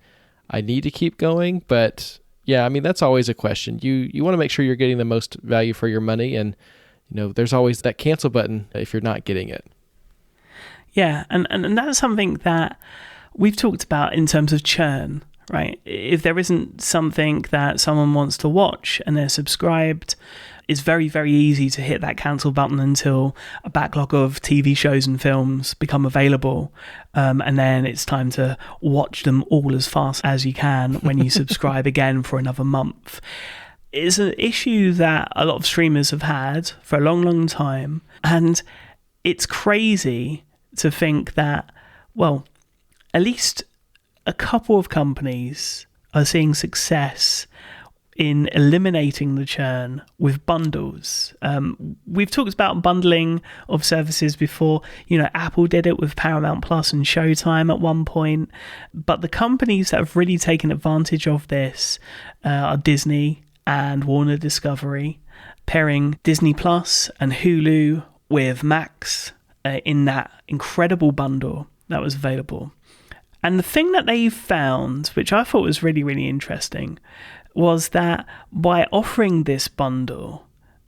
I need to keep going. But yeah, I mean, that's always a question. You want to make sure you're getting the most value for your money, and there's always that cancel button if you're not getting it. Yeah, and that's something that we've talked about in terms of churn, right? If there isn't something that someone wants to watch and they're subscribed, it's very, very easy to hit that cancel button until a backlog of TV shows and films become available. And then it's time to watch them all as fast as you can when you subscribe again for another month. It's an issue that a lot of streamers have had for a long, long time. And it's crazy to think that, well, at least a couple of companies are seeing success in eliminating the churn with bundles. We've talked about bundling of services before. Apple did it with Paramount Plus and Showtime at one point. But the companies that have really taken advantage of this are Disney and Warner Discovery, pairing Disney Plus and Hulu with Max in that incredible bundle that was available. And the thing that they found, which I thought was really, really interesting, was that by offering this bundle,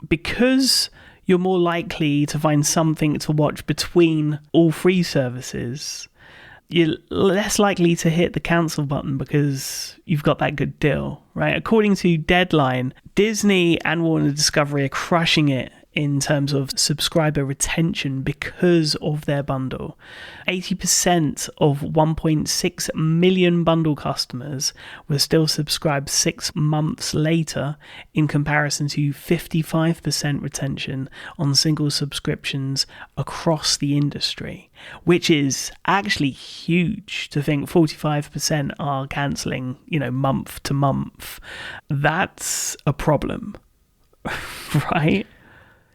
because you're more likely to find something to watch between all three services, you're less likely to hit the cancel button because you've got that good deal, right? According to Deadline, Disney and Warner Discovery are crushing it in terms of subscriber retention because of their bundle. 80% of 1.6 million bundle customers were still subscribed 6 months later, in comparison to 55% retention on single subscriptions across the industry, which is actually huge to think 45% are cancelling, month to month. That's a problem, right?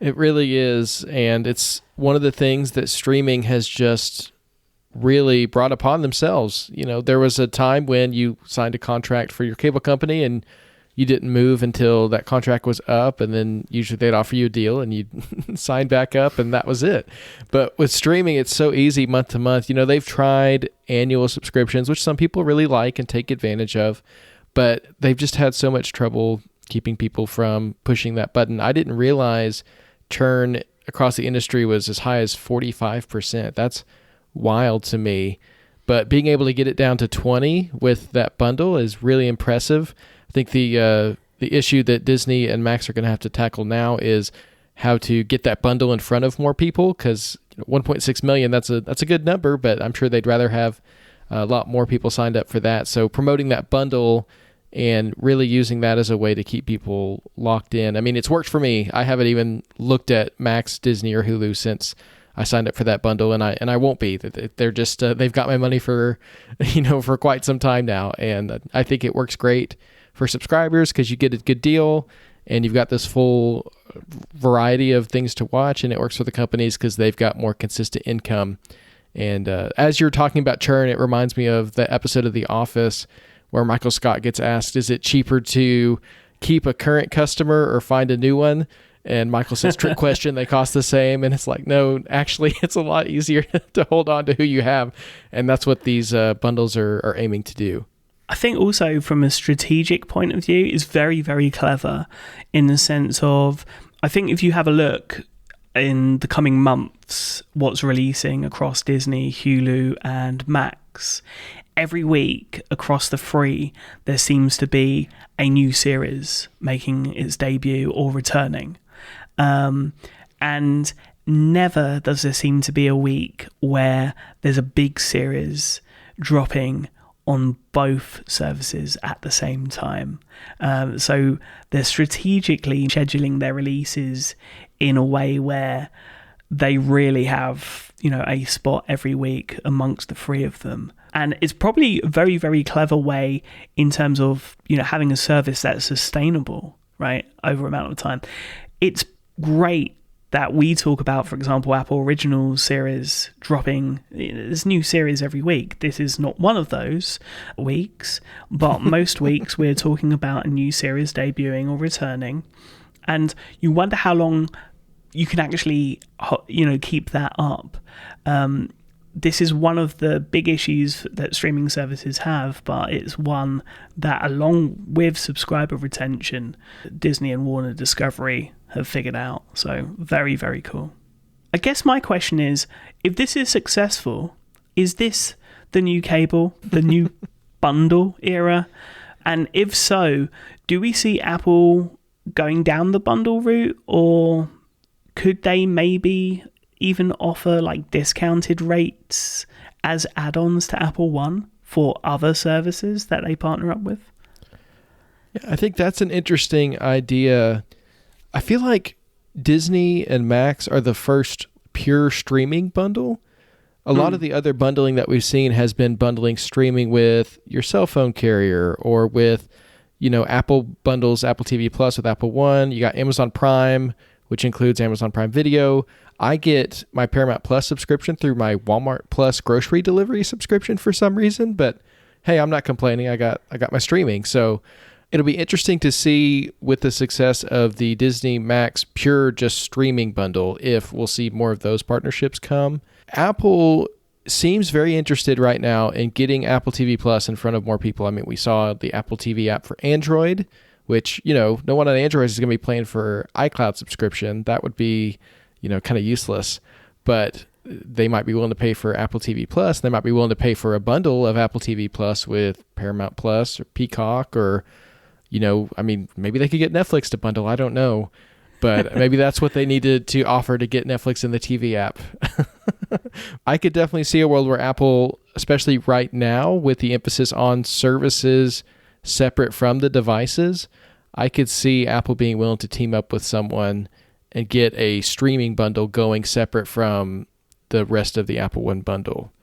It really is. And it's one of the things that streaming has just really brought upon themselves. There was a time when you signed a contract for your cable company and you didn't move until that contract was up, and then usually they'd offer you a deal and you'd sign back up, and that was it. But with streaming, it's so easy month to month. They've tried annual subscriptions, which some people really like and take advantage of, but they've just had so much trouble keeping people from pushing that button. I didn't realize churn across the industry was as high as 45%. That's wild to me. But being able to get it down to 20 with that bundle is really impressive. I think the issue that Disney and Max are going to have to tackle now is how to get that bundle in front of more people, because 1.6 million, that's a good number, but I'm sure they'd rather have a lot more people signed up for that. So promoting that bundle and really using that as a way to keep people locked in. I mean, it's worked for me. I haven't even looked at Max, Disney, or Hulu since I signed up for that bundle, and I won't be. They're just they've got my money for for quite some time now, and I think it works great for subscribers because you get a good deal and you've got this full variety of things to watch, and it works for the companies because they've got more consistent income. And as you're talking about churn, it reminds me of the episode of The Office where Michael Scott gets asked, is it cheaper to keep a current customer or find a new one? And Michael says, trick question, they cost the same. And it's like, no, actually, it's a lot easier to hold on to who you have. And that's what these bundles are aiming to do. I think also from a strategic point of view, it's very, very clever in the sense of, I think if you have a look in the coming months, what's releasing across Disney, Hulu, and Max, every week across the three, there seems to be a new series making its debut or returning. And never does there seem to be a week where there's a big series dropping on both services at the same time. So they're strategically scheduling their releases in a way where they really have, a spot every week amongst the three of them. And it's probably a very, very clever way in terms of, having a service that's sustainable, right, over amount of time. It's great that we talk about, for example, Apple Originals series dropping this new series every week. This is not one of those weeks, but most weeks we're talking about a new series debuting or returning. And you wonder how long you can actually, keep that up. This is one of the big issues that streaming services have, but it's one that, along with subscriber retention, Disney and Warner Discovery have figured out. So very, very cool. I guess my question is, if this is successful, is this the new cable, the new bundle era? And if so, do we see Apple going down the bundle route, or could they maybe even offer like discounted rates as add-ons to Apple One for other services that they partner up with? Yeah, I think that's an interesting idea. I feel like Disney and Max are the first pure streaming bundle. A lot of the other bundling that we've seen has been bundling streaming with your cell phone carrier or with, Apple bundles, Apple TV Plus with Apple One. You got Amazon Prime, which includes Amazon Prime Video. I get my Paramount Plus subscription through my Walmart Plus grocery delivery subscription for some reason, but hey, I'm not complaining. I got my streaming. So it'll be interesting to see with the success of the Disney Max pure just streaming bundle if we'll see more of those partnerships come. Apple seems very interested right now in getting Apple TV Plus in front of more people. I mean, we saw the Apple TV app for Android, which, no one on Android is going to be paying for iCloud subscription. That would be, kind of useless. But they might be willing to pay for Apple TV Plus. They might be willing to pay for a bundle of Apple TV Plus with Paramount Plus or Peacock or, maybe they could get Netflix to bundle. I don't know. But maybe that's what they needed to offer to get Netflix in the TV app. I could definitely see a world where Apple, especially right now with the emphasis on services separate from the devices, I could see Apple being willing to team up with someone and get a streaming bundle going separate from the rest of the Apple One bundle.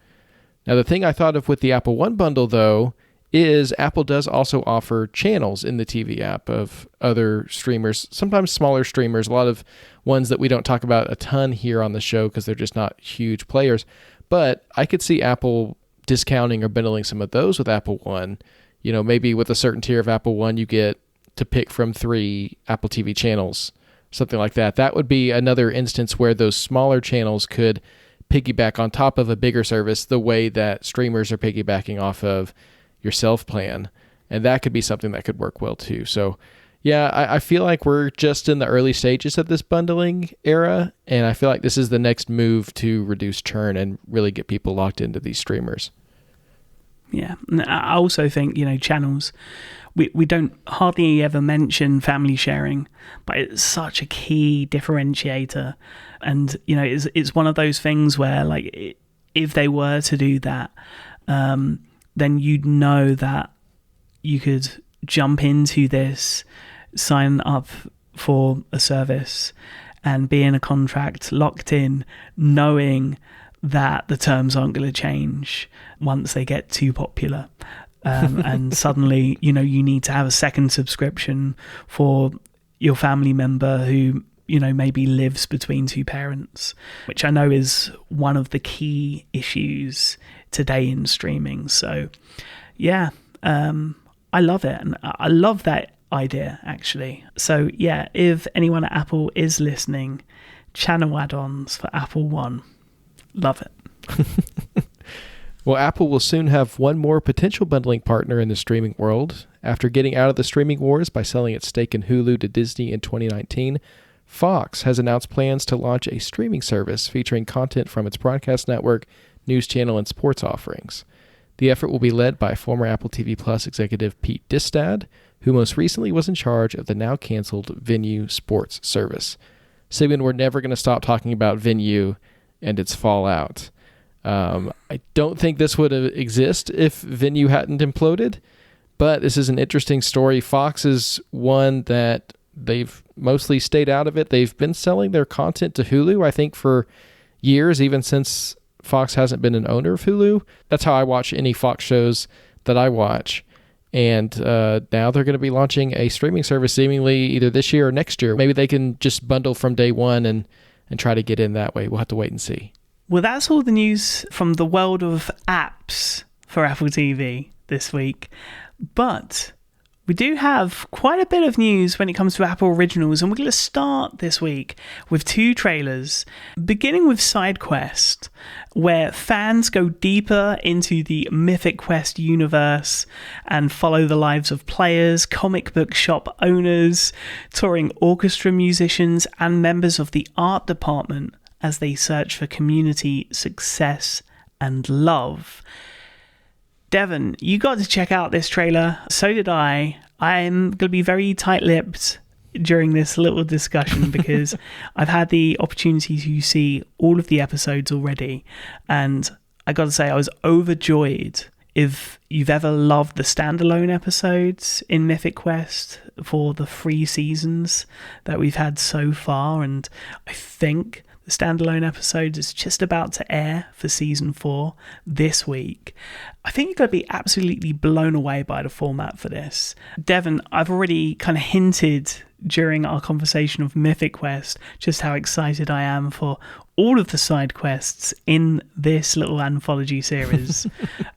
Now, the thing I thought of with the Apple One bundle, though, is Apple does also offer channels in the TV app of other streamers, sometimes smaller streamers, a lot of ones that we don't talk about a ton here on the show because they're just not huge players. But I could see Apple discounting or bundling some of those with Apple One. You know, maybe with a certain tier of Apple One, you get to pick from 3 Apple TV channels, something like that. That would be another instance where those smaller channels could piggyback on top of a bigger service the way that streamers are piggybacking off of your self plan. And that could be something that could work well too. So yeah, I feel like we're just in the early stages of this bundling era. And I feel like this is the next move to reduce churn and really get people locked into these streamers. Yeah. And I also think, channels, we don't hardly ever mention family sharing, but it's such a key differentiator. And, it's one of those things where, like, if they were to do that, then you'd know that you could jump into this, sign up for a service, and be in a contract locked in, knowing that the terms aren't going to change once they get too popular. And suddenly, you need to have a second subscription for your family member who, maybe lives between 2 parents, which I know is one of the key issues today in streaming. So, yeah, I love it. And I love that idea, actually. So, yeah, if anyone at Apple is listening, channel add-ons for Apple One. Love it. Well, Apple will soon have one more potential bundling partner in the streaming world. After getting out of the streaming wars by selling its stake in Hulu to Disney in 2019, Fox has announced plans to launch a streaming service featuring content from its broadcast network, news channel, and sports offerings. The effort will be led by former Apple TV Plus executive Pete Distad, who most recently was in charge of the now-canceled Venue sports service. Sigmund, we're never going to stop talking about Venue and its fallout. I don't think this would exist if Venue hadn't imploded, but this is an interesting story. Fox is one that they've mostly stayed out of it. They've been selling their content to Hulu, I think, for years, even since Fox hasn't been an owner of Hulu. That's how I watch any Fox shows that I watch. And now they're going to be launching a streaming service seemingly either this year or next year. Maybe they can just bundle from day one and try to get in that way. We'll have to wait and see. Well, that's all the news from the world of apps for Apple TV this week. But we do have quite a bit of news when it comes to Apple Originals, and we're going to start this week with 2 trailers, beginning with SideQuest, where fans go deeper into the Mythic Quest universe and follow the lives of players, comic book shop owners, touring orchestra musicians, and members of the art department as they search for community success and love. Devon, you got to check out this trailer. So did I. I'm going to be very tight-lipped during this little discussion because I've had the opportunity to see all of the episodes already. And I got to say, I was overjoyed. If you've ever loved the standalone episodes in Mythic Quest for the 3 seasons that we've had so far, and I think the standalone episode is just about to air for season 4 this week, I think you're going to be absolutely blown away by the format for this. Devon, I've already kind of hinted during our conversation of Mythic Quest just how excited I am for all of the side quests in this little anthology series.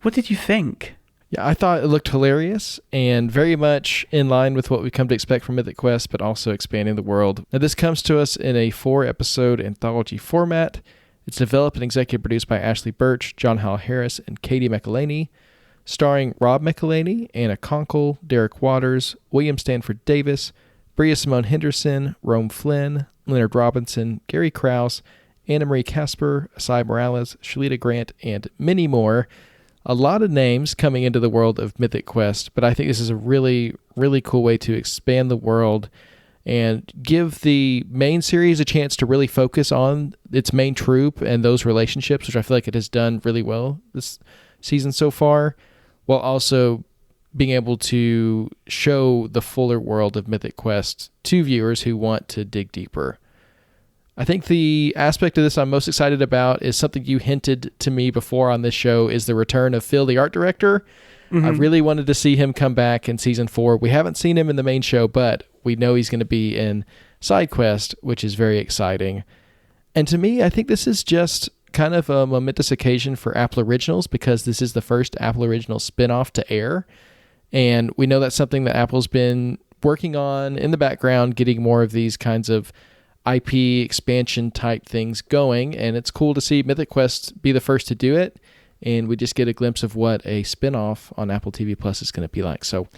What did you think? Yeah, I thought it looked hilarious and very much in line with what we come to expect from Mythic Quest, but also expanding the world. Now, this comes to us in a 4-episode anthology format. It's developed and executive produced by Ashley Birch, John Howell Harris, and Katie McElhaney, starring Rob McElhaney, Anna Conkle, Derek Waters, William Stanford Davis, Bria Simone Henderson, Rome Flynn, Leonard Robinson, Gary Krause, Anna Marie Casper, Asai Morales, Shalita Grant, and many more. A lot of names coming into the world of Mythic Quest, but I think this is a really, really cool way to expand the world and give the main series a chance to really focus on its main troop and those relationships, which I feel like it has done really well this season so far, while also being able to show the fuller world of Mythic Quest to viewers who want to dig deeper. I think the aspect of this I'm most excited about is something you hinted to me before on this show, is the return of Phil, the art director. I really wanted to see him come back in season 4. We haven't seen him in the main show, but we know he's going to be in Side Quest, which is very exciting. And to me, I think this is just kind of a momentous occasion for Apple Originals, because this is the first Apple Originals spinoff to air. And we know that's something that Apple's been working on in the background, getting more of these kinds of IP expansion type things going. And it's cool to see Mythic Quest be the first to do it. And we just get a glimpse of what a spinoff on Apple TV Plus is going to be like. So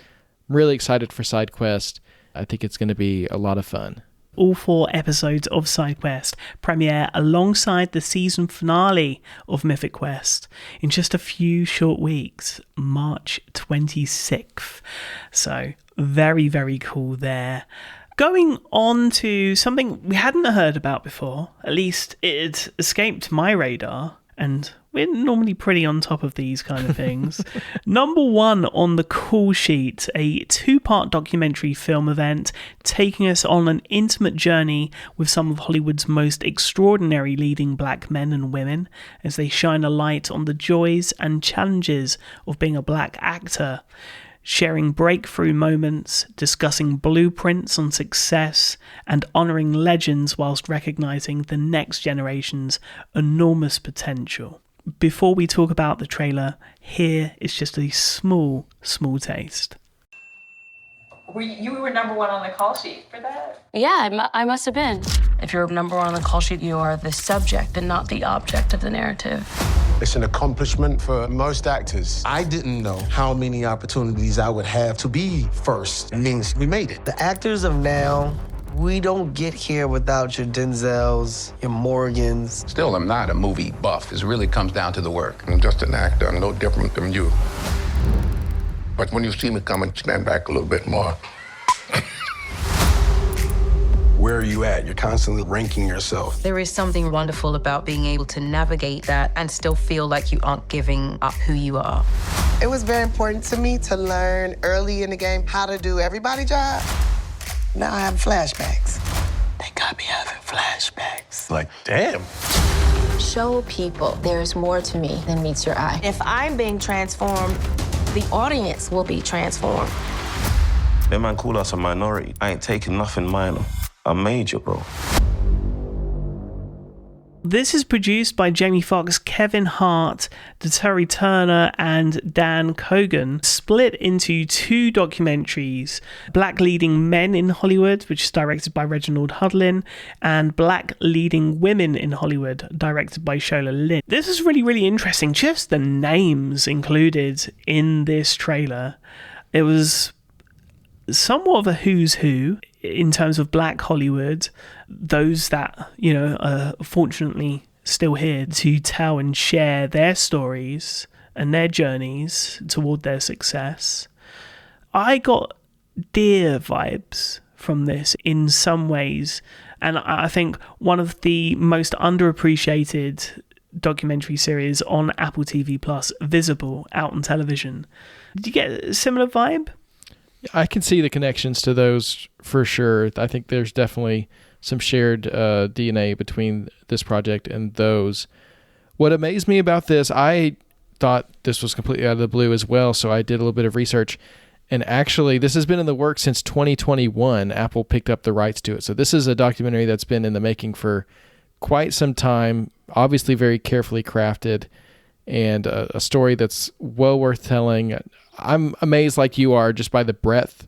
I'm really excited for Side Quest. I think it's going to be a lot of fun. All 4 episodes of Side Quest premiere alongside the season finale of Mythic Quest in just a few short weeks, March 26th. So very, very cool there. Going on to something we hadn't heard about before, at least it escaped my radar, and we're normally pretty on top of these kind of things. Number 1 on the call sheet, a 2-part documentary film event taking us on an intimate journey with some of Hollywood's most extraordinary leading black men and women as they shine a light on the joys and challenges of being a black actor, sharing breakthrough moments, discussing blueprints on success, and honouring legends whilst recognising the next generation's enormous potential. Before we talk about the trailer, here is just a small taste. You were number 1 on the call sheet for that? Yeah, I must have been. If you're number 1 on the call sheet, you are the subject and not the object of the narrative. It's an accomplishment for most actors. I didn't know how many opportunities I would have to be first. It means we made it. The actors of now, we don't get here without your Denzels, your Morgans. Still, I'm not a movie buff. This really comes down to the work. I'm just an actor. I'm no different from you. But when you see me come and stand back a little bit more. Where are you at? You're constantly ranking yourself. There is something wonderful about being able to navigate that and still feel like you aren't giving up who you are. It was very important to me to learn early in the game how to do everybody's job. Now I have flashbacks. They got me having flashbacks. Like, damn. Show people there's more to me than meets your eye. If I'm being transformed, the audience will be transformed. That man call us a minority. I ain't taking nothing minor. I'm major, bro. This is produced by Jamie Foxx, Kevin Hart, Terry Turner, and Dan Cogan, split into 2 documentaries: Black Leading Men in Hollywood, which is directed by Reginald Hudlin, and Black Leading Women in Hollywood, directed by Shola Lin. This is really, really interesting. Just the names included in this trailer. It was somewhat of a who's who in terms of black Hollywood, those that, are fortunately still here to tell and share their stories and their journeys toward their success. I got Dear vibes from this in some ways, and I think one of the most underappreciated documentary series on Apple TV Plus, Visible, out on television. Did you get a similar vibe? I can see the connections to those for sure. I think there's definitely some shared DNA between this project and those. What amazed me about this, I thought this was completely out of the blue as well, so I did a little bit of research. And actually, this has been in the works since 2021. Apple picked up the rights to it. So this is a documentary that's been in the making for quite some time, obviously very carefully crafted, and a story that's well worth telling. I'm amazed, like you are, just by the breadth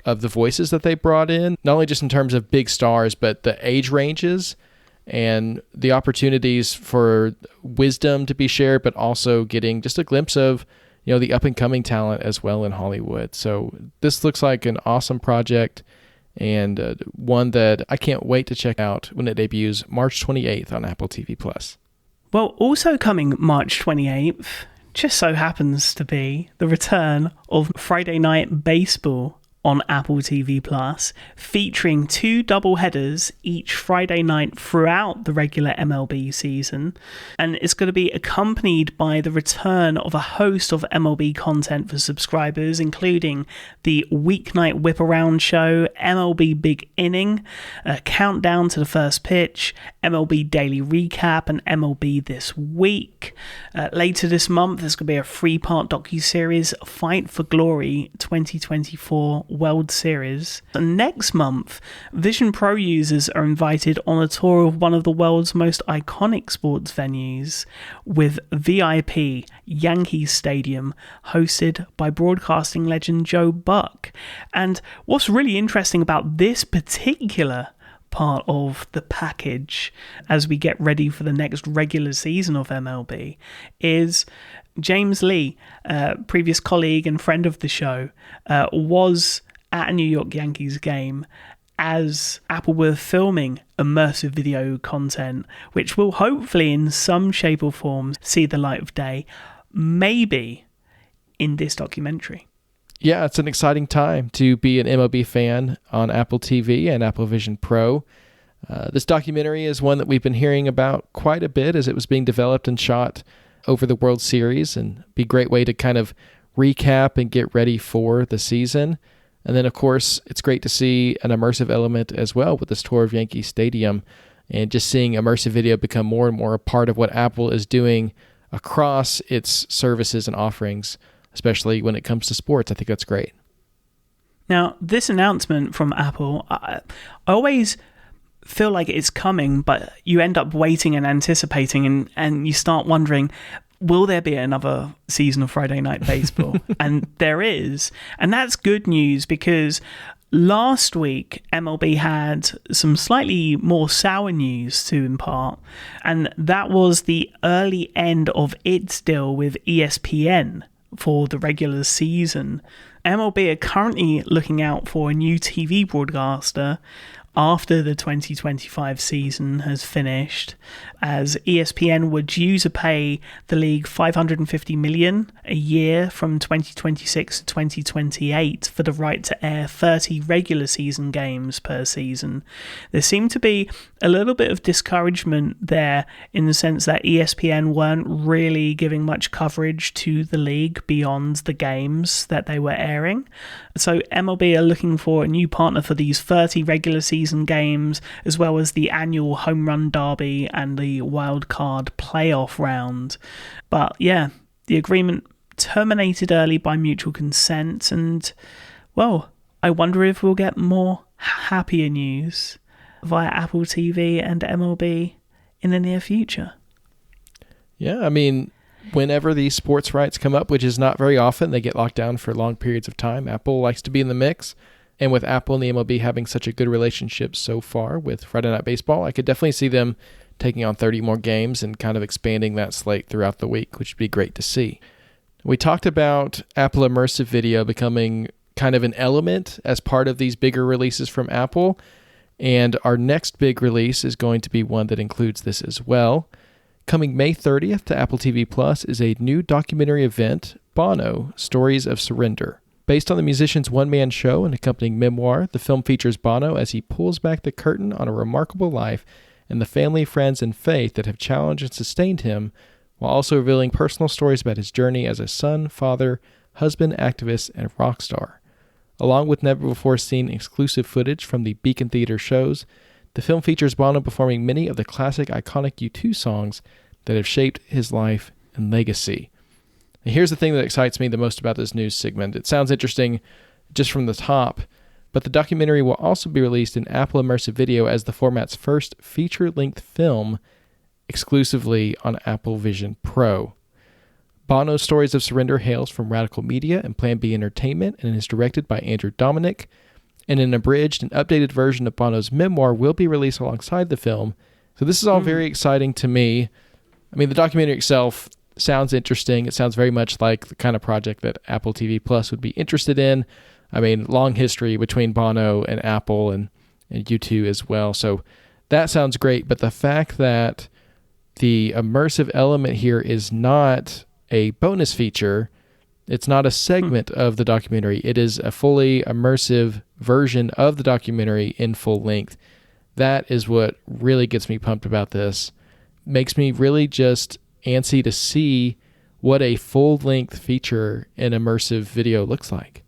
of the voices that they brought in, not only just in terms of big stars, but the age ranges and the opportunities for wisdom to be shared, but also getting just a glimpse of, the up and coming talent as well in Hollywood. So this looks like an awesome project, and one that I can't wait to check out when it debuts March 28th on Apple TV Plus. Well, also coming March 28th, just so happens to be the return of Friday Night Baseball on Apple TV Plus, featuring 2 double headers each Friday night throughout the regular MLB season. And it's going to be accompanied by the return of a host of MLB content for subscribers, including the weeknight whip around show, MLB Big Inning, Countdown to the First Pitch, MLB Daily Recap, and MLB This Week. Later this month, there's going to be a 3-part docuseries, Fight for Glory 2024 World Series. And next month, Vision Pro users are invited on a tour of one of the world's most iconic sports venues with VIP Yankee Stadium, hosted by broadcasting legend Joe Buck. And what's really interesting about this particular part of the package as we get ready for the next regular season of MLB is James Lee, previous colleague and friend of the show, was at a New York Yankees game as Apple were filming immersive video content, which will hopefully in some shape or form see the light of day, maybe in this documentary. Yeah, it's an exciting time to be an MLB fan on Apple TV and Apple Vision Pro. This documentary is one that we've been hearing about quite a bit as it was being developed and shot over the World Series, and be a great way to kind of recap and get ready for the season. And then, of course, it's great to see an immersive element as well with this tour of Yankee Stadium, and just seeing immersive video become more and more a part of what Apple is doing across its services and offerings, especially when it comes to sports. I think that's great. Now, this announcement from Apple, I always feel like it's coming, but you end up waiting and anticipating, and you start wondering, will there be another season of Friday Night Baseball? And there is. And that's good news, because last week MLB had some slightly more sour news to impart, and that was the early end of its deal with ESPN for the regular season. MLB are currently looking out for a new TV broadcaster after the 2025 season has finished, as ESPN were due to pay the league $550 million a year from 2026 to 2028 for the right to air 30 regular season games per season. There seemed to be a little bit of discouragement there in the sense that ESPN weren't really giving much coverage to the league beyond the games that they were airing. So MLB are looking for a new partner for these 30 regular season games, as well as the annual home run derby and the wild card playoff round. But yeah, the agreement terminated early by mutual consent, and well, I wonder if we'll get more happier news via Apple TV and MLB in the near future. Yeah, I mean, whenever these sports rights come up, which is not very often, they get locked down for long periods of time. Apple likes to be in the mix. And with Apple and the MLB having such a good relationship so far with Friday Night Baseball, I could definitely see them taking on 30 more games and kind of expanding that slate throughout the week, which would be great to see. We talked about Apple Immersive Video becoming kind of an element as part of these bigger releases from Apple. And our next big release is going to be one that includes this as well. Coming May 30th to Apple TV Plus is a new documentary event, Bono, Stories of Surrender. Based on the musician's one-man show and accompanying memoir, the film features Bono as he pulls back the curtain on a remarkable life and the family, friends, and faith that have challenged and sustained him, while also revealing personal stories about his journey as a son, father, husband, activist, and rock star. Along with never-before-seen exclusive footage from the Beacon Theater shows, the film features Bono performing many of the classic iconic U2 songs that have shaped his life and legacy. And here's the thing that excites me the most about this news, Sigmund. It sounds interesting just from the top, but the documentary will also be released in Apple Immersive Video as the format's first feature-length film exclusively on Apple Vision Pro. Bono's Stories of Surrender hails from Radical Media and Plan B Entertainment and is directed by Andrew Dominic, and an abridged and updated version of Bono's memoir will be released alongside the film. So this is all very exciting to me. I mean, the documentary itself sounds interesting. It sounds very much like the kind of project that Apple TV Plus would be interested in. I mean, long history between Bono and Apple and U2 as well. So that sounds great. But the fact that the immersive element here is not a bonus feature It's not a segment of the documentary. It is a fully immersive version of the documentary in full length. That is what really gets me pumped about this. Makes me really just antsy to see what a full-length feature in immersive video looks like.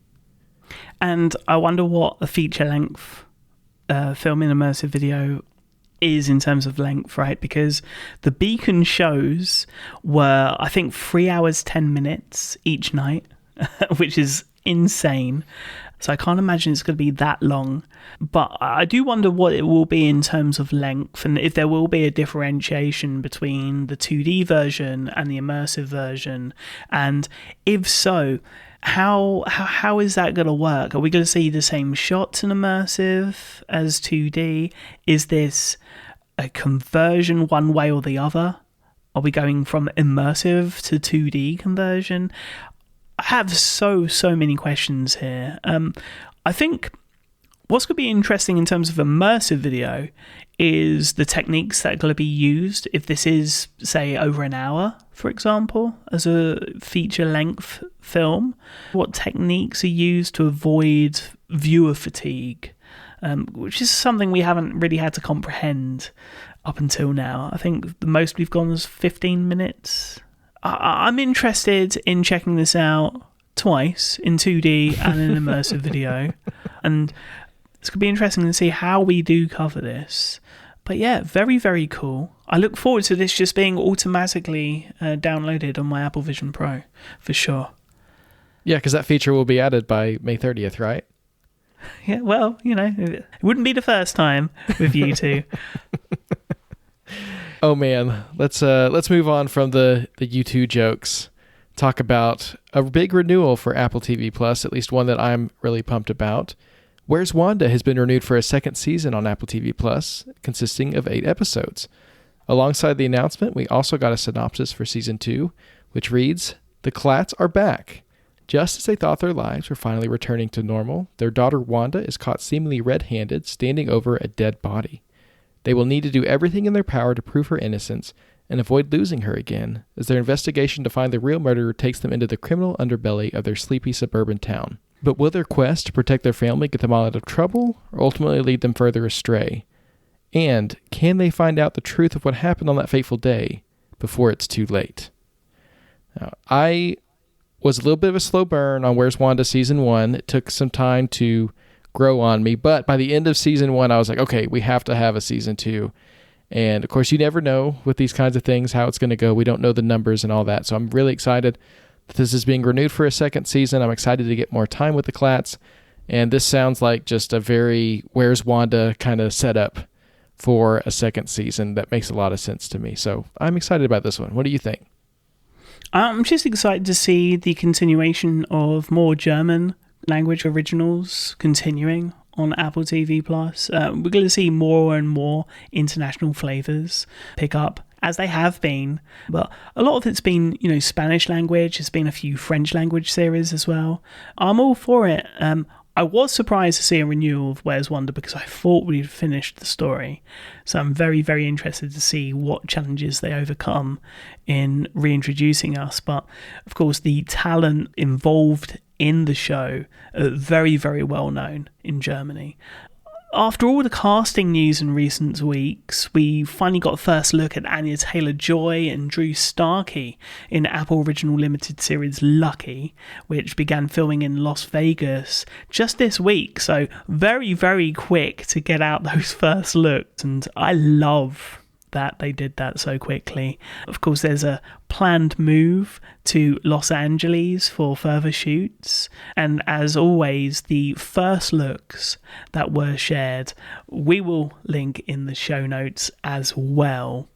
And I wonder what a feature-length film in immersive video is in terms of length, right? Because the Beacon shows were, I think, 3 hours, 10 minutes each night, which is insane. So I can't imagine it's going to be that long. But I do wonder what it will be in terms of length, and if there will be a differentiation between the 2D version and the immersive version. And if so, how is that going to work? Are we going to see the same shots in immersive as 2D? Is this a conversion one way or the other? Are we going from immersive to 2D conversion? I have so many questions here. I think what's going to be interesting in terms of immersive video is the techniques that are going to be used if this is, say, over an hour, for example, as a feature-length film. What techniques are used to avoid viewer fatigue, which is something we haven't really had to comprehend up until now. I think the most we've gone is 15 minutes. I'm interested in checking this out twice in 2D and in immersive video, and it's going to be interesting to see how we do cover this. But yeah, very, very cool. I look forward to this just being automatically downloaded on my Apple Vision Pro, for sure. Yeah, because that feature will be added by May 30th, right? Yeah, well, it wouldn't be the first time with you two. Oh man, let's move on from the U2 jokes. Talk about a big renewal for Apple TV Plus, at least one that I'm really pumped about. Where's Wanda has been renewed for a second season on Apple TV Plus, consisting of 8 episodes. Alongside the announcement, we also got a synopsis for season 2, which reads, "The Clatts are back. Just as they thought their lives were finally returning to normal, their daughter Wanda is caught seemingly red-handed standing over a dead body. They will need to do everything in their power to prove her innocence and avoid losing her again, as their investigation to find the real murderer takes them into the criminal underbelly of their sleepy suburban town. But will their quest to protect their family get them all out of trouble, or ultimately lead them further astray? And can they find out the truth of what happened on that fateful day before it's too late?" Now, I was a little bit of a slow burn on Where's Wanda Season 1. It took some time to grow on me, but by the end of Season 1, I was like, okay, we have to have a Season 2. And of course, you never know with these kinds of things how it's going to go. We don't know the numbers and all that. So I'm really excited that this is being renewed for a second season. I'm excited to get more time with the Clatts. And this sounds like just a very Where's Wanda kind of setup for a second season that makes a lot of sense to me. So I'm excited about this one. What do you think? I'm just excited to see the continuation of more German language originals continuing on Apple TV Plus. We're going to see more and more international flavors pick up, as they have been, but a lot of it's been, Spanish language. There's been a few French language series as well. I'm all for it. I was surprised to see a renewal of Where's Wanda because I thought we'd finished the story. So I'm very, very interested to see what challenges they overcome in reintroducing us. But of course, the talent involved in the show are very, very well known in Germany. After all the casting news in recent weeks, we finally got a first look at Anya Taylor-Joy and Drew Starkey in Apple Original Limited series Lucky, which began filming in Las Vegas just this week. So very, very quick to get out those first looks, and I love that they did that so quickly. Of course, there's a planned move to Los Angeles for further shoots, and as always, the first looks that were shared we will link in the show notes as well.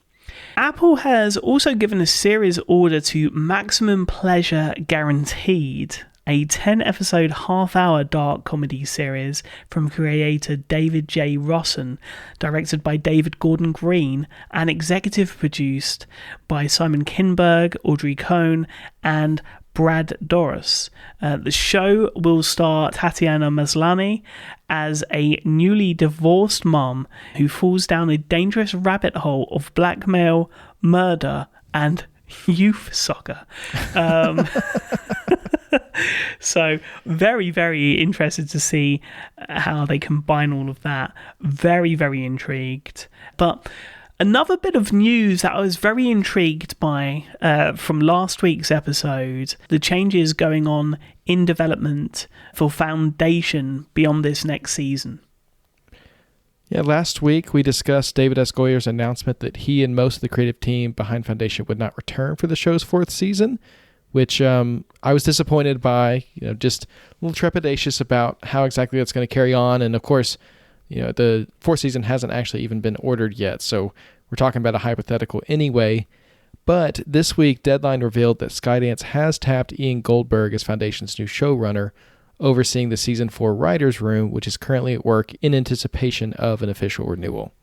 Apple has also given a series order to Maximum Pleasure Guaranteed, a 10-episode half-hour dark comedy series from creator David J. Rossen, directed by David Gordon Green, and executive produced by Simon Kinberg, Audrey Cohn, and Brad Dourif. The show will star Tatiana Maslany as a newly divorced mom who falls down a dangerous rabbit hole of blackmail, murder, and youth soccer. So very, very interested to see how they combine all of that. Very, very intrigued. But another bit of news that I was very intrigued by from last week's episode, the changes going on in development for Foundation beyond this next season. Yeah, last week we discussed David S. Goyer's announcement that he and most of the creative team behind Foundation would not return for the show's 4th season, which I was disappointed by, just a little trepidatious about how exactly that's going to carry on. And of course, the 4th season hasn't actually even been ordered yet, so we're talking about a hypothetical anyway. But this week, Deadline revealed that Skydance has tapped Ian Goldberg as Foundation's new showrunner, overseeing the Season 4 writer's room, which is currently at work in anticipation of an official renewal.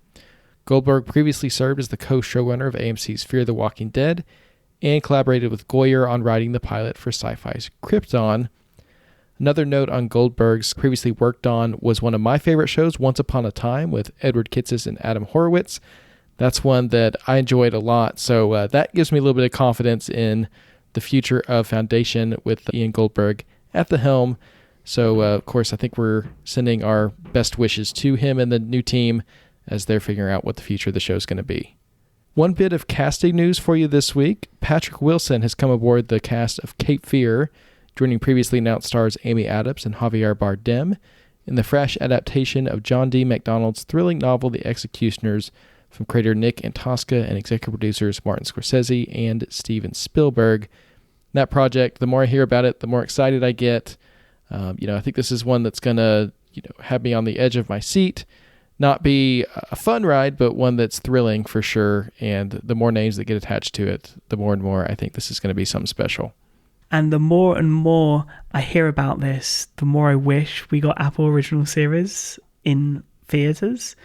Goldberg previously served as the co-showrunner of AMC's Fear the Walking Dead and collaborated with Goyer on writing the pilot for Sci-Fi's Krypton. Another note on Goldberg's previously worked on was one of my favorite shows, Once Upon a Time, with Edward Kitsis and Adam Horowitz. That's one that I enjoyed a lot, so that gives me a little bit of confidence in the future of Foundation with Ian Goldberg at the helm. So, of course, I think we're sending our best wishes to him and the new team as they're figuring out what the future of the show is going to be. One bit of casting news for you this week. Patrick Wilson has come aboard the cast of Cape Fear, joining previously announced stars Amy Adams and Javier Bardem in the fresh adaptation of John D. MacDonald's thrilling novel The Executioners from creator Nick Antosca and executive producers Martin Scorsese and Steven Spielberg. That project, the more I hear about it, the more excited I get. I think this is one that's going to, have me on the edge of my seat. Not be a fun ride, but one that's thrilling for sure. And the more names that get attached to it, the more and more I think this is going to be something special. And the more and more I hear about this, the more I wish we got Apple Original Series in theatres.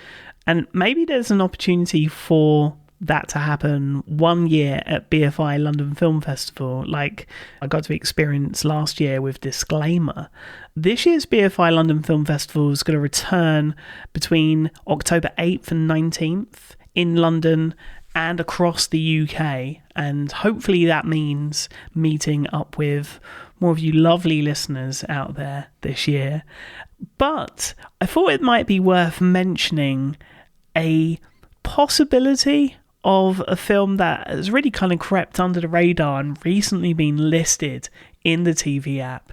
And maybe there's an opportunity for that to happen 1 year at BFI London Film Festival, like I got to experience last year with Disclaimer. This year's BFI London Film Festival is going to return between October 8th and 19th in London and across the UK, and hopefully that means meeting up with more of you lovely listeners out there this year. But I thought it might be worth mentioning a possibility of a film that has really kind of crept under the radar and recently been listed in the TV app.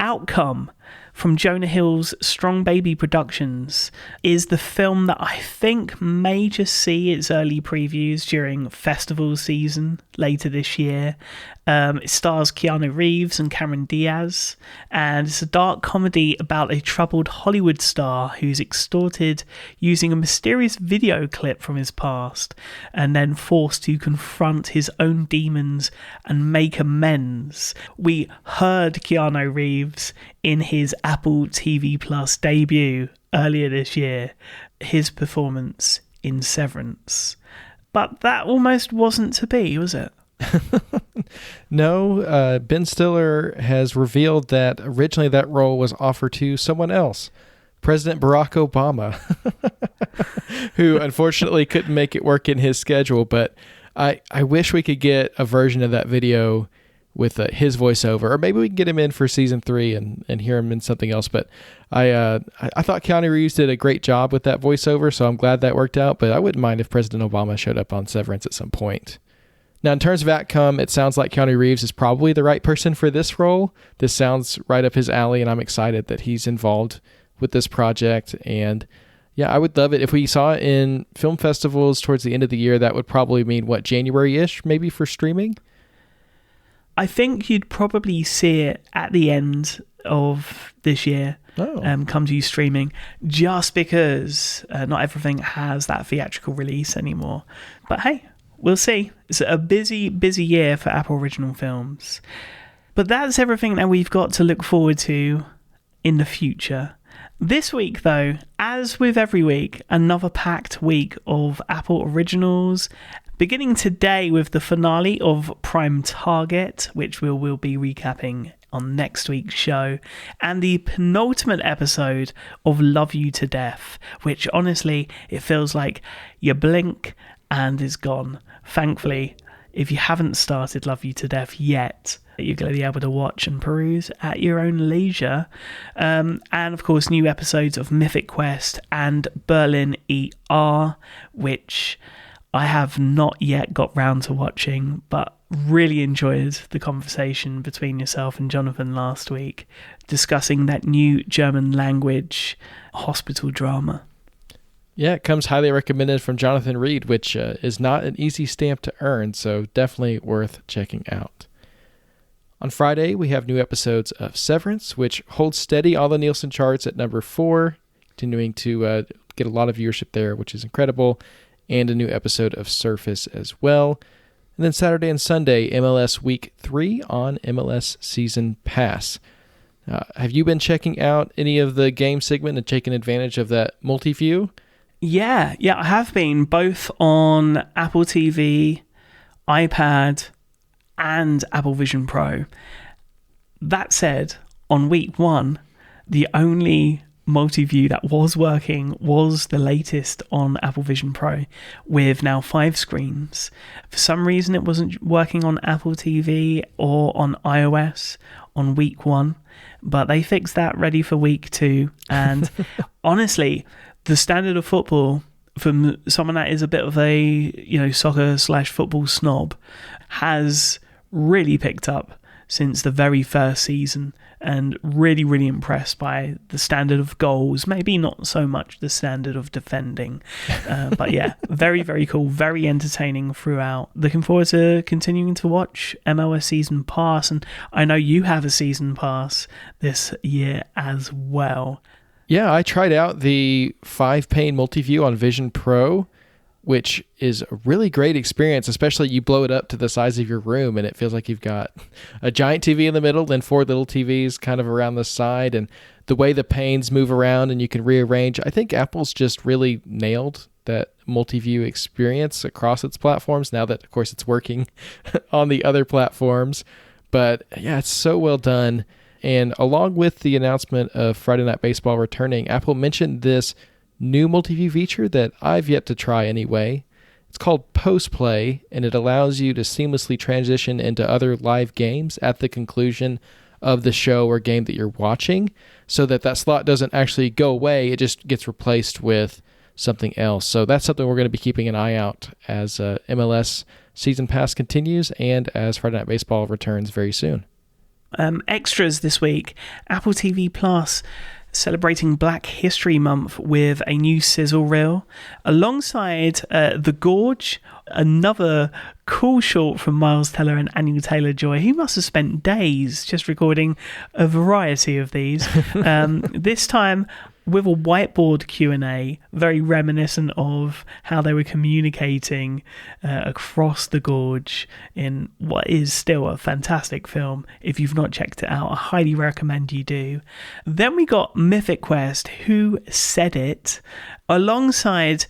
Outcome from Jonah Hill's Strong Baby Productions is the film that I think may just see its early previews during festival season later this year. It stars Keanu Reeves and Cameron Diaz, and it's a dark comedy about a troubled Hollywood star who's extorted using a mysterious video clip from his past and then forced to confront his own demons and make amends. We heard Keanu Reeves in his Apple TV Plus debut earlier this year, his performance in Severance. But that almost wasn't to be, was it? No, Ben Stiller has revealed that originally that role was offered to someone else, President Barack Obama, who unfortunately couldn't make it work in his schedule. But I wish we could get a version of that video with his voiceover, or maybe we can get him in for season 3 and hear him in something else. But I thought Keanu Reeves did a great job with that voiceover, so I'm glad that worked out. But I wouldn't mind if President Obama showed up on Severance at some point. Now, in terms of outcome, it sounds like Keanu Reeves is probably the right person for this role. This sounds right up his alley, and I'm excited that he's involved with this project. And yeah, I would love it if we saw it in film festivals towards the end of the year. That would probably mean, January-ish, maybe for streaming? I think you'd probably see it at the end of this year. Come to you streaming, just because not everything has that theatrical release anymore. But hey, we'll see. It's a busy year for Apple Original Films. But that's everything that we've got to look forward to in the future. This week, though, as with every week, another packed week of Apple Originals, beginning today with the finale of Prime Target, which we'll be recapping on next week's show, and the penultimate episode of Love You to Death, which honestly, it feels like you blink and it's gone. Thankfully, if you haven't started Love You to Death yet, you're going to be able to watch and peruse at your own leisure. And of course, new episodes of Mythic Quest and Berlin ER, which I have not yet got round to watching, but really enjoyed the conversation between yourself and Jonathan last week, discussing that new German language hospital drama. Yeah, it comes highly recommended from Jonathan Reed, which is not an easy stamp to earn, so definitely worth checking out. On Friday, we have new episodes of Severance, which holds steady on the Nielsen charts at number 4, continuing to get a lot of viewership there, which is incredible, and a new episode of Surface as well. And then Saturday and Sunday, MLS Week 3 on MLS Season Pass. Have you been checking out any of the game, Sigmund, and taking advantage of that multi-view? Yeah, I have been, both on Apple TV, iPad, and Apple Vision Pro. That said, on week 1, the only multi-view that was working was the latest on Apple Vision Pro, with now 5 screens. For some reason, it wasn't working on Apple TV or on iOS on week 1, but they fixed that, ready for week 2. And honestly, the standard of football, from someone that is a bit of a soccer/football snob, has really picked up since the very first season, and really, really impressed by the standard of goals. Maybe not so much the standard of defending, but yeah, very, very cool, very entertaining throughout. Looking forward to continuing to watch MLS Season Pass, and I know you have a Season Pass this year as well. Yeah, I tried out the 5-pane multi-view on Vision Pro, which is a really great experience, especially you blow it up to the size of your room and it feels like you've got a giant TV in the middle, then 4 little TVs kind of around the side, and the way the panes move around and you can rearrange. I think Apple's just really nailed that multi-view experience across its platforms, now that, of course, it's working on the other platforms. But yeah, it's so well done. And along with the announcement of Friday Night Baseball returning, Apple mentioned this new multi-view feature that I've yet to try anyway. It's called Post Play, and it allows you to seamlessly transition into other live games at the conclusion of the show or game that you're watching, so that slot doesn't actually go away. It just gets replaced with something else. So that's something we're going to be keeping an eye out as MLS Season Pass continues and as Friday Night Baseball returns very soon. Extras this week, Apple TV Plus celebrating Black History Month with a new sizzle reel alongside The Gorge, another cool short from Miles Teller and Anya Taylor-Joy, who must have spent days just recording a variety of these. This time with a whiteboard Q&A, very reminiscent of how they were communicating across the gorge in what is still a fantastic film. If you've not checked it out, I highly recommend you do. Then we got Mythic Quest, Who Said It, alongside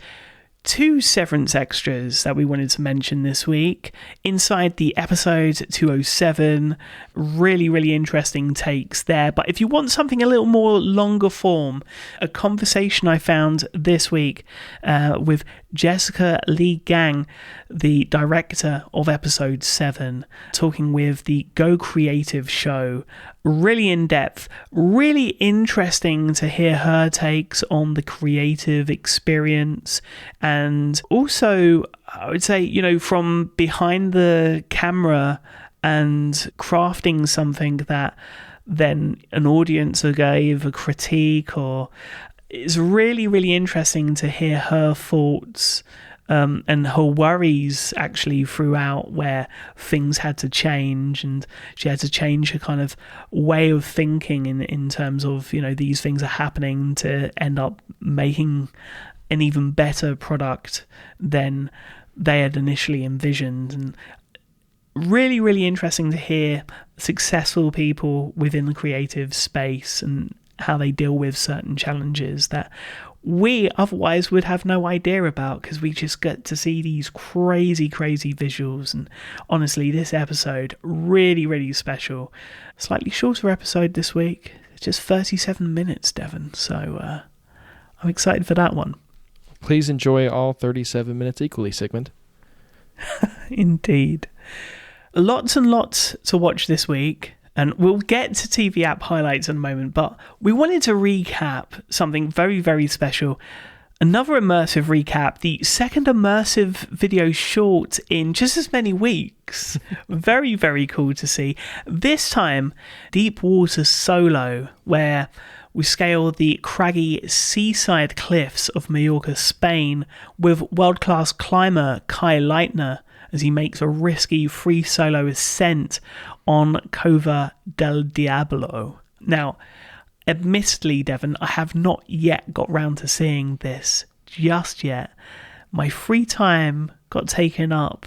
2 Severance extras that we wanted to mention this week. Inside the episode 207, really, really interesting takes there. But if you want something a little more longer form, a conversation I found this week with Jessica Lee Gang, the director of episode 7, talking with the Go Creative show. Really in depth, really interesting to hear her takes on the creative experience, and also I would say, from behind the camera and crafting something that then an audience gave a critique, or it's really, really interesting to hear her thoughts and her worries actually throughout, where things had to change and she had to change her kind of way of thinking in terms of, these things are happening, to end up making an even better product than they had initially envisioned. And really, really interesting to hear successful people within the creative space and how they deal with certain challenges that we otherwise would have no idea about, because we just get to see these crazy visuals. And honestly, this episode, really, really special. Slightly shorter episode this week, just 37 minutes, Devon. So I'm excited for that one. Please enjoy all 37 minutes equally, Sigmund. Indeed. Lots and lots to watch this week, and we'll get to TV app highlights in a moment, but we wanted to recap something very, very special. Another immersive recap, the second immersive video short in just as many weeks. Very, very cool to see. This time, Deep Water Solo, where we scale the craggy seaside cliffs of Mallorca, Spain, with world-class climber Kai Leitner as he makes a risky free solo ascent on Cova del Diablo. Now, admittedly, Devon, I have not yet got round to seeing this just yet. My free time got taken up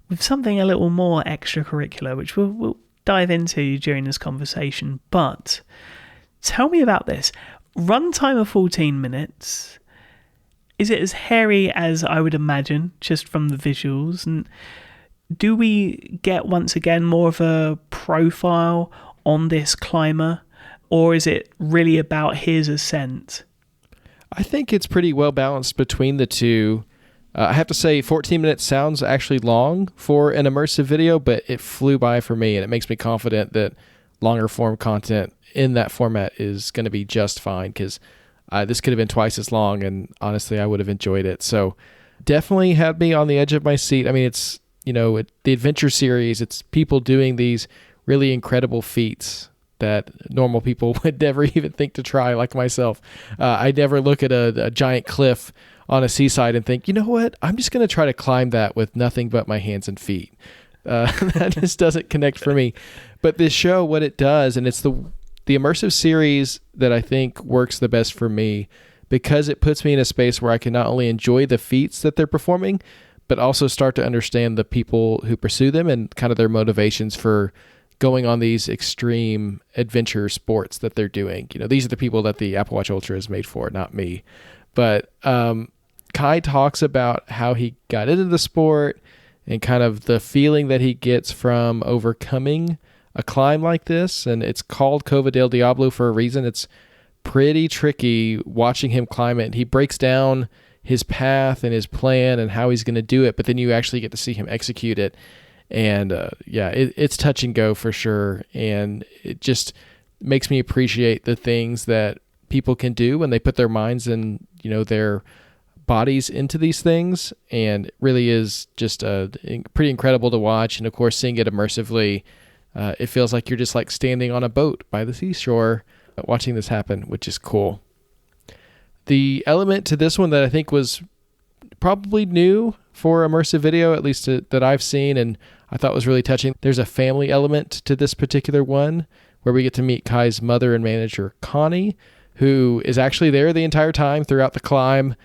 with something a little more extracurricular, which we'll dive into during this conversation. But tell me about this. Runtime of 14 minutes. Is it as hairy as I would imagine, just from the visuals? And do we get, once again, more of a profile on this climber? Or is it really about his ascent? I think it's pretty well balanced between the two. I have to say 14 minutes sounds actually long for an immersive video, but it flew by for me, and it makes me confident that longer form content in that format is going to be just fine, because this could have been twice as long, and honestly, I would have enjoyed it. So definitely had me on the edge of my seat. I mean, it's, the adventure series, it's people doing these really incredible feats that normal people would never even think to try, like myself. I never look at a giant cliff on a seaside and think, you know what, I'm just going to try to climb that with nothing but my hands and feet. That just doesn't connect for me. But this show, what it does, and it's the immersive series that I think works the best for me, because it puts me in a space where I can not only enjoy the feats that they're performing, but also start to understand the people who pursue them and kind of their motivations for going on these extreme adventure sports that they're doing. These are the people that the Apple Watch Ultra is made for, not me. But Kai talks about how he got into the sport and kind of the feeling that he gets from overcoming a climb like this. And it's called Cova del Diablo for a reason. It's pretty tricky watching him climb it. He breaks down his path and his plan and how he's going to do it, but then you actually get to see him execute it. And it's touch and go for sure. And it just makes me appreciate the things that people can do when they put their minds and, their bodies into these things. And it really is just pretty incredible to watch. And of course, seeing it immersively, it feels like you're just like standing on a boat by the seashore watching this happen, which is cool. The element to this one that I think was probably new for immersive video, at least that I've seen, and I thought was really touching, there's a family element to this particular one where we get to meet Kai's mother and manager, Connie, who is actually there the entire time throughout the climb,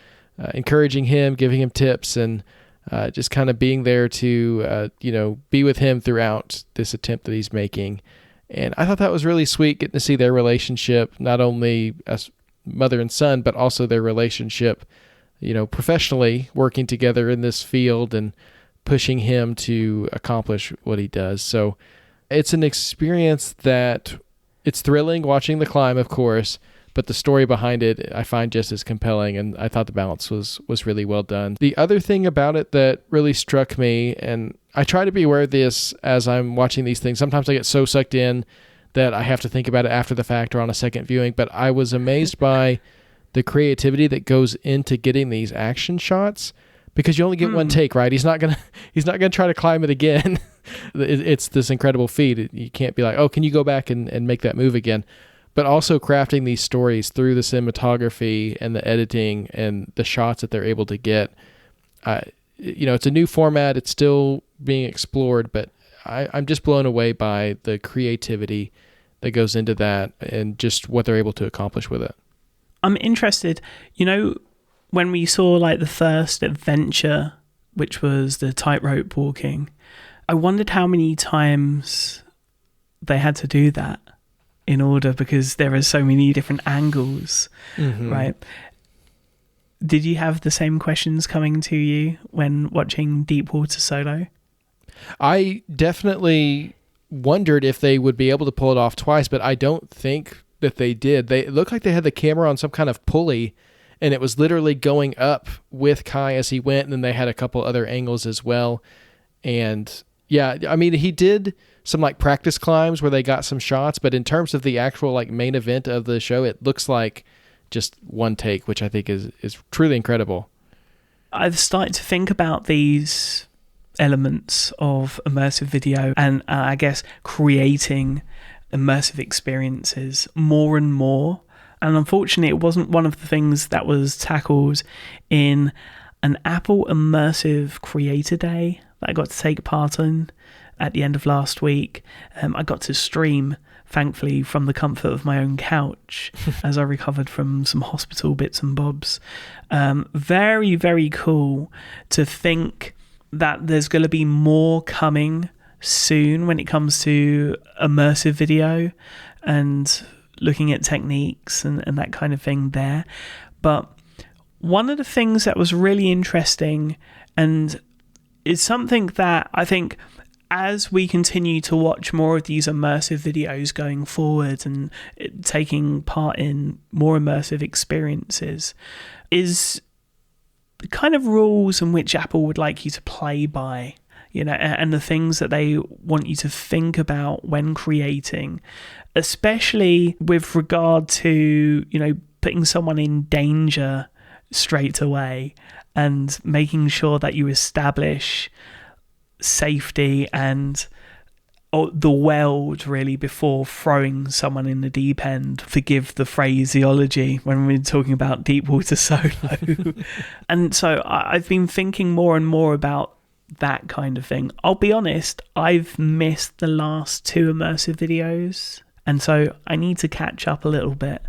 encouraging him, giving him tips, and just kind of being there to, be with him throughout this attempt that he's making. And I thought that was really sweet, getting to see their relationship, not only as mother and son, but also their relationship, professionally working together in this field and pushing him to accomplish what he does. So it's an experience that it's thrilling watching the climb, of course, but the story behind it I find just as compelling, and I thought the balance was really well done. The other thing about it that really struck me, and I try to be aware of this as I'm watching these things, sometimes I get so sucked in that I have to think about it after the fact or on a second viewing, but I was amazed by the creativity that goes into getting these action shots, because you only get one take, right? He's not gonna try to climb it again. It's this incredible feat. You can't be like, oh, can you go back and make that move again? But also crafting these stories through the cinematography and the editing and the shots that they're able to get. It's a new format. It's still being explored, but I'm just blown away by the creativity that goes into that and just what they're able to accomplish with it. I'm interested, when we saw like the first adventure, which was the tightrope walking, I wondered how many times they had to do that in order, because there are so many different angles, right? Did you have the same questions coming to you when watching Deepwater Solo? I definitely wondered if they would be able to pull it off twice, but I don't think that they did. It looked like they had the camera on some kind of pulley, and it was literally going up with Kai as he went, and then they had a couple other angles as well. And Yeah, I mean, he did some like practice climbs where they got some shots, but in terms of the actual like main event of the show, it looks like just one take, which I think is truly incredible. I've started to think about these elements of immersive video and I guess creating immersive experiences more and more. And unfortunately, it wasn't one of the things that was tackled in an Apple Immersive Creator Day that I got to take part in at the end of last week. I got to stream, thankfully, from the comfort of my own couch as I recovered from some hospital bits and bobs. Very, very cool to think that there's going to be more coming soon when it comes to immersive video and looking at techniques and that kind of thing there. But one of the things that was really interesting and is something that I think as we continue to watch more of these immersive videos going forward and taking part in more immersive experiences is the kind of rules in which Apple would like you to play by, you know, and the things that they want you to think about when creating, especially with regard to, you know, putting someone in danger straight away and making sure that you establish safety and the world really before throwing someone in the deep end. Forgive the phraseology when we're talking about deep water solo. And so I've been thinking more and more about that kind of thing. I'll be honest, I've missed the last 2 immersive videos, and so I need to catch up a little bit.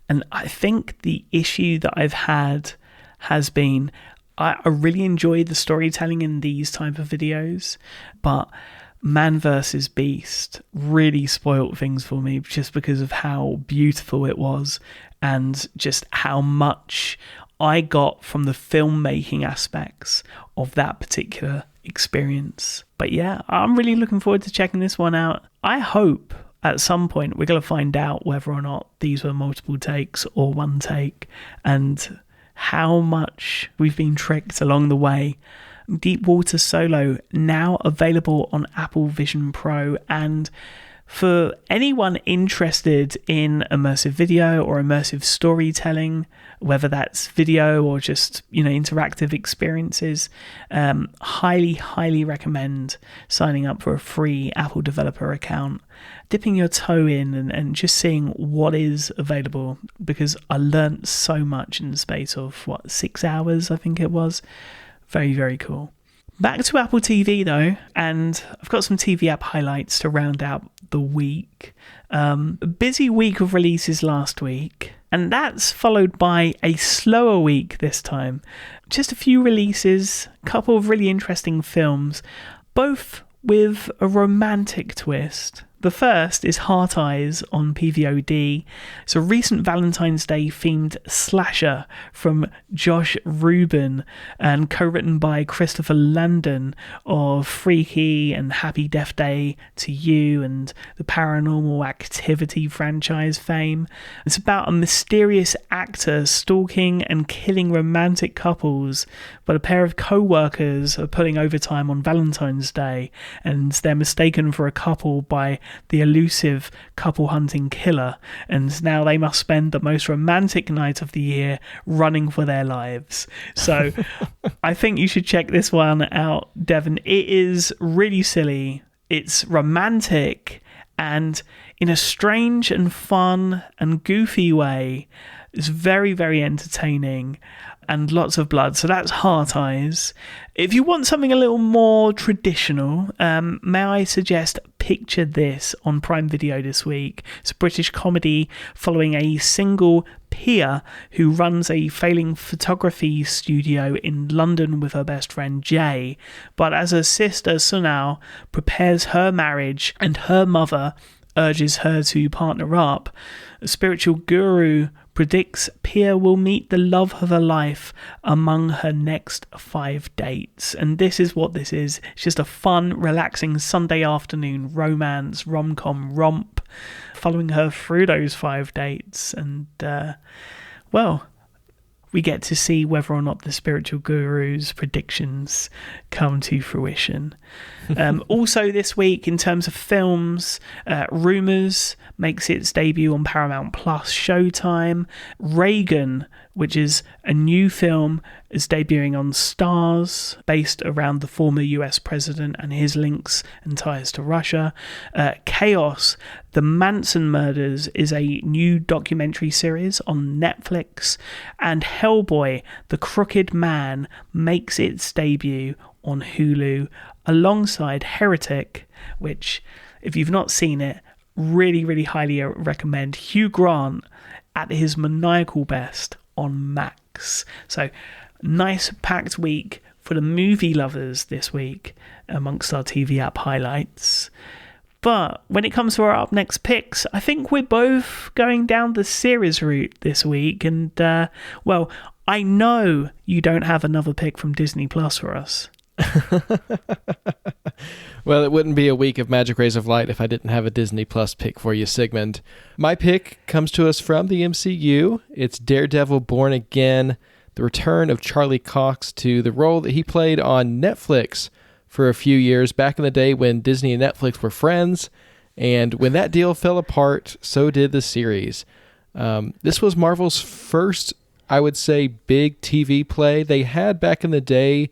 And I think the issue that I've had has been I really enjoy the storytelling in these type of videos, but Man vs. Beast really spoilt things for me just because of how beautiful it was and just how much I got from the filmmaking aspects of that particular experience. But yeah, I'm really looking forward to checking this one out. I hope at some point we're going to find out whether or not these were multiple takes or one take and how much we've been tricked along the way. Deep Water Solo now available on Apple Vision Pro, and for anyone interested in immersive video or immersive storytelling, whether that's video or just, you know, interactive experiences, highly recommend signing up for a free Apple developer account, dipping your toe in and just seeing what is available, because I learnt so much in the space of 6 hours, I think it was. Very, very cool. Back to Apple TV though, and I've got some TV app highlights to round out the week. A busy week of releases last week, and that's followed by a slower week this time. Just a few releases, a couple of really interesting films, both with a romantic twist. The first is Heart Eyes on PVOD. It's a recent Valentine's Day themed slasher from Josh Rubin and co-written by Christopher Landon of Freaky and Happy Death Day to You and the Paranormal Activity franchise fame. It's about a mysterious actor stalking and killing romantic couples, but a pair of co-workers are pulling overtime on Valentine's Day and they're mistaken for a couple by the elusive couple hunting killer, and now they must spend the most romantic night of the year running for their lives. So I think you should check this one out, Devon. It is really silly, it's romantic, and in a strange and fun and goofy way, it's very, very entertaining and lots of blood. So that's Heart Eyes. If you want something a little more traditional, may I suggest Picture This on Prime Video this week. It's a British comedy following a single Pia who runs a failing photography studio in London with her best friend Jay. But as her sister Sunal prepares her marriage and her mother urges her to partner up, a spiritual guru predicts Pia will meet the love of her life among her next 5 dates. And this is what this is. It's just a fun, relaxing Sunday afternoon romance, rom-com romp, following her through those 5 dates. And, well, we get to see whether or not the spiritual guru's predictions come to fruition. Also this week, in terms of films, Rumours makes its debut on Paramount Plus Showtime. Reagan, which is a new film, is debuting on Stars, based around the former US president and his links and ties to Russia. Chaos, The Manson Murders is a new documentary series on Netflix. And Hellboy, The Crooked Man, makes its debut on Hulu, alongside Heretic, which, if you've not seen it, really, really highly recommend. Hugh Grant at his maniacal best on Max. So, nice packed week for the movie lovers this week amongst our TV app highlights. But when it comes to our up next picks, I think we're both going down the series route this week. And, well, I know you don't have another pick from Disney Plus for us. Well, it wouldn't be a week of Magic Rays of Light if I didn't have a Disney Plus pick for you, Sigmund. My pick comes to us from the MCU. It's Daredevil Born Again, the return of Charlie Cox to the role that he played on Netflix for a few years back in the day when Disney and Netflix were friends. And when that deal fell apart, so did the series. This was Marvel's first, I would say, big TV play. They had back in the day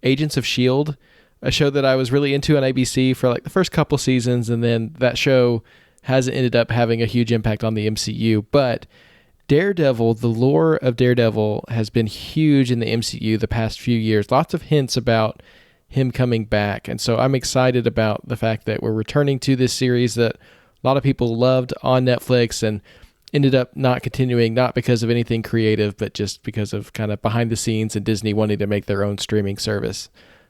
Agents of S.H.I.E.L.D., a show that I was really into on ABC for like the first couple seasons, and then that show hasn't ended up having a huge impact on the MCU. But Daredevil, the lore of Daredevil has been huge in the MCU the past few years. Lots of hints about him coming back. And so I'm excited about the fact that we're returning to this series that a lot of people loved on Netflix and ended up not continuing, not because of anything creative, but just because of kind of behind the scenes and Disney wanting to make their own streaming service.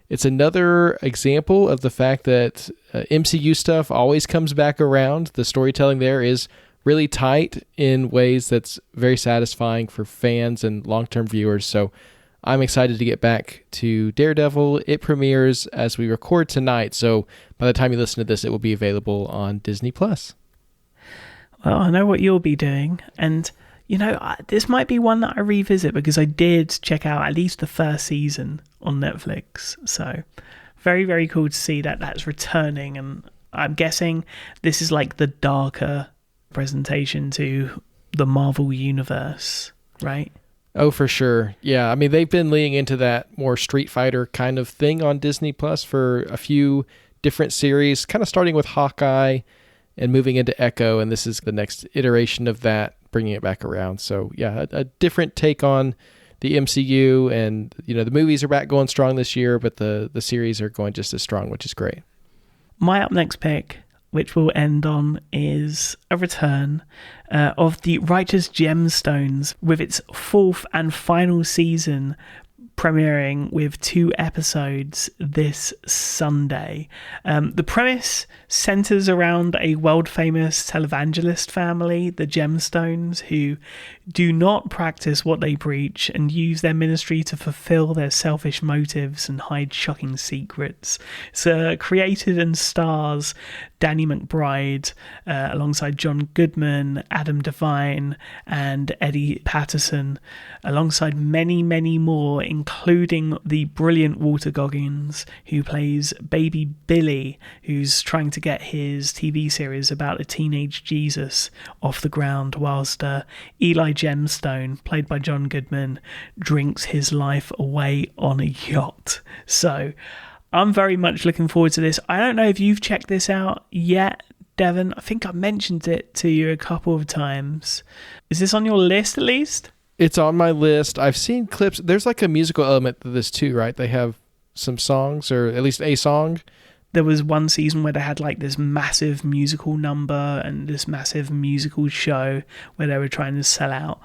It's another example of the fact that MCU stuff always comes back around. The storytelling there is really tight in ways that's very satisfying for fans and long-term viewers. So I'm excited to get back to Daredevil. It premieres as we record tonight. So by the time you listen to this, it will be available on Disney Plus. Well, I know what you'll be doing. And, you know, this might be one that I revisit because I did check out at least the first season on Netflix. So very, very cool to see that that's returning. And I'm guessing this is like the darker presentation to the Marvel universe, right? Oh, for sure. Yeah, I mean, they've been leaning into that more Street Fighter kind of thing on Disney Plus for a few different series, kind of starting with Hawkeye and moving into Echo, and this is the next iteration of that, bringing it back around. So, yeah, a different take on the MCU, and, you know, the movies are back going strong this year, but the series are going just as strong, which is great. My up next pick, which we'll end on, is a return of the Righteous Gemstones with its fourth and final season premiering with 2 episodes this Sunday. The premise centers around a world-famous televangelist family, the Gemstones, who do not practice what they preach and use their ministry to fulfill their selfish motives and hide shocking secrets. It's created and stars Danny McBride alongside John Goodman, Adam Devine, and Eddie Patterson, alongside many, many more, including the brilliant Walter Goggins, who plays baby Billy, who's trying to get his TV series about a teenage Jesus off the ground, whilst Eli Gemstone, played by John Goodman, drinks his life away on a yacht. So I'm very much looking forward to this. I don't know if you've checked this out yet, Devon. I think I mentioned it to you a couple of times. Is this on your list at least? It's on my list. I've seen clips. There's like a musical element to this too, right? They have some songs, or at least a song. There was one season where they had like this massive musical number and this massive musical show where they were trying to sell out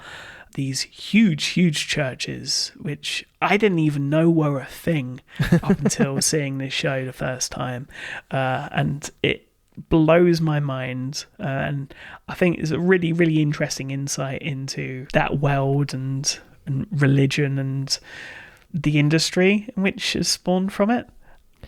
these huge churches, which I didn't even know were a thing up until seeing this show the first time. And it blows my mind. And I think it's a really, really interesting insight into that world and religion and the industry in which is spawned from it.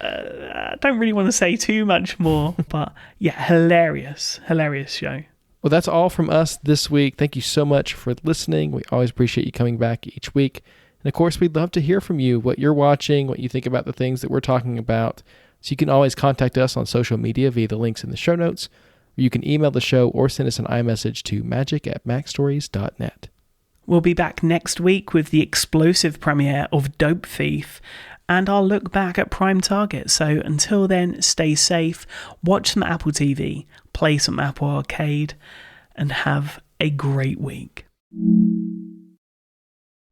I don't really want to say too much more, but yeah, hilarious show. Well, that's all from us this week. Thank you so much for listening. We always appreciate you coming back each week. And of course, we'd love to hear from you, what you're watching, what you think about the things that we're talking about. So you can always contact us on social media via the links in the show notes, or you can email the show or send us an iMessage to magic@macstories.net. We'll be back next week with the explosive premiere of Dope Thief and our look back at Prime Target. So until then, stay safe, watch some Apple TV, play some Apple Arcade, and have a great week.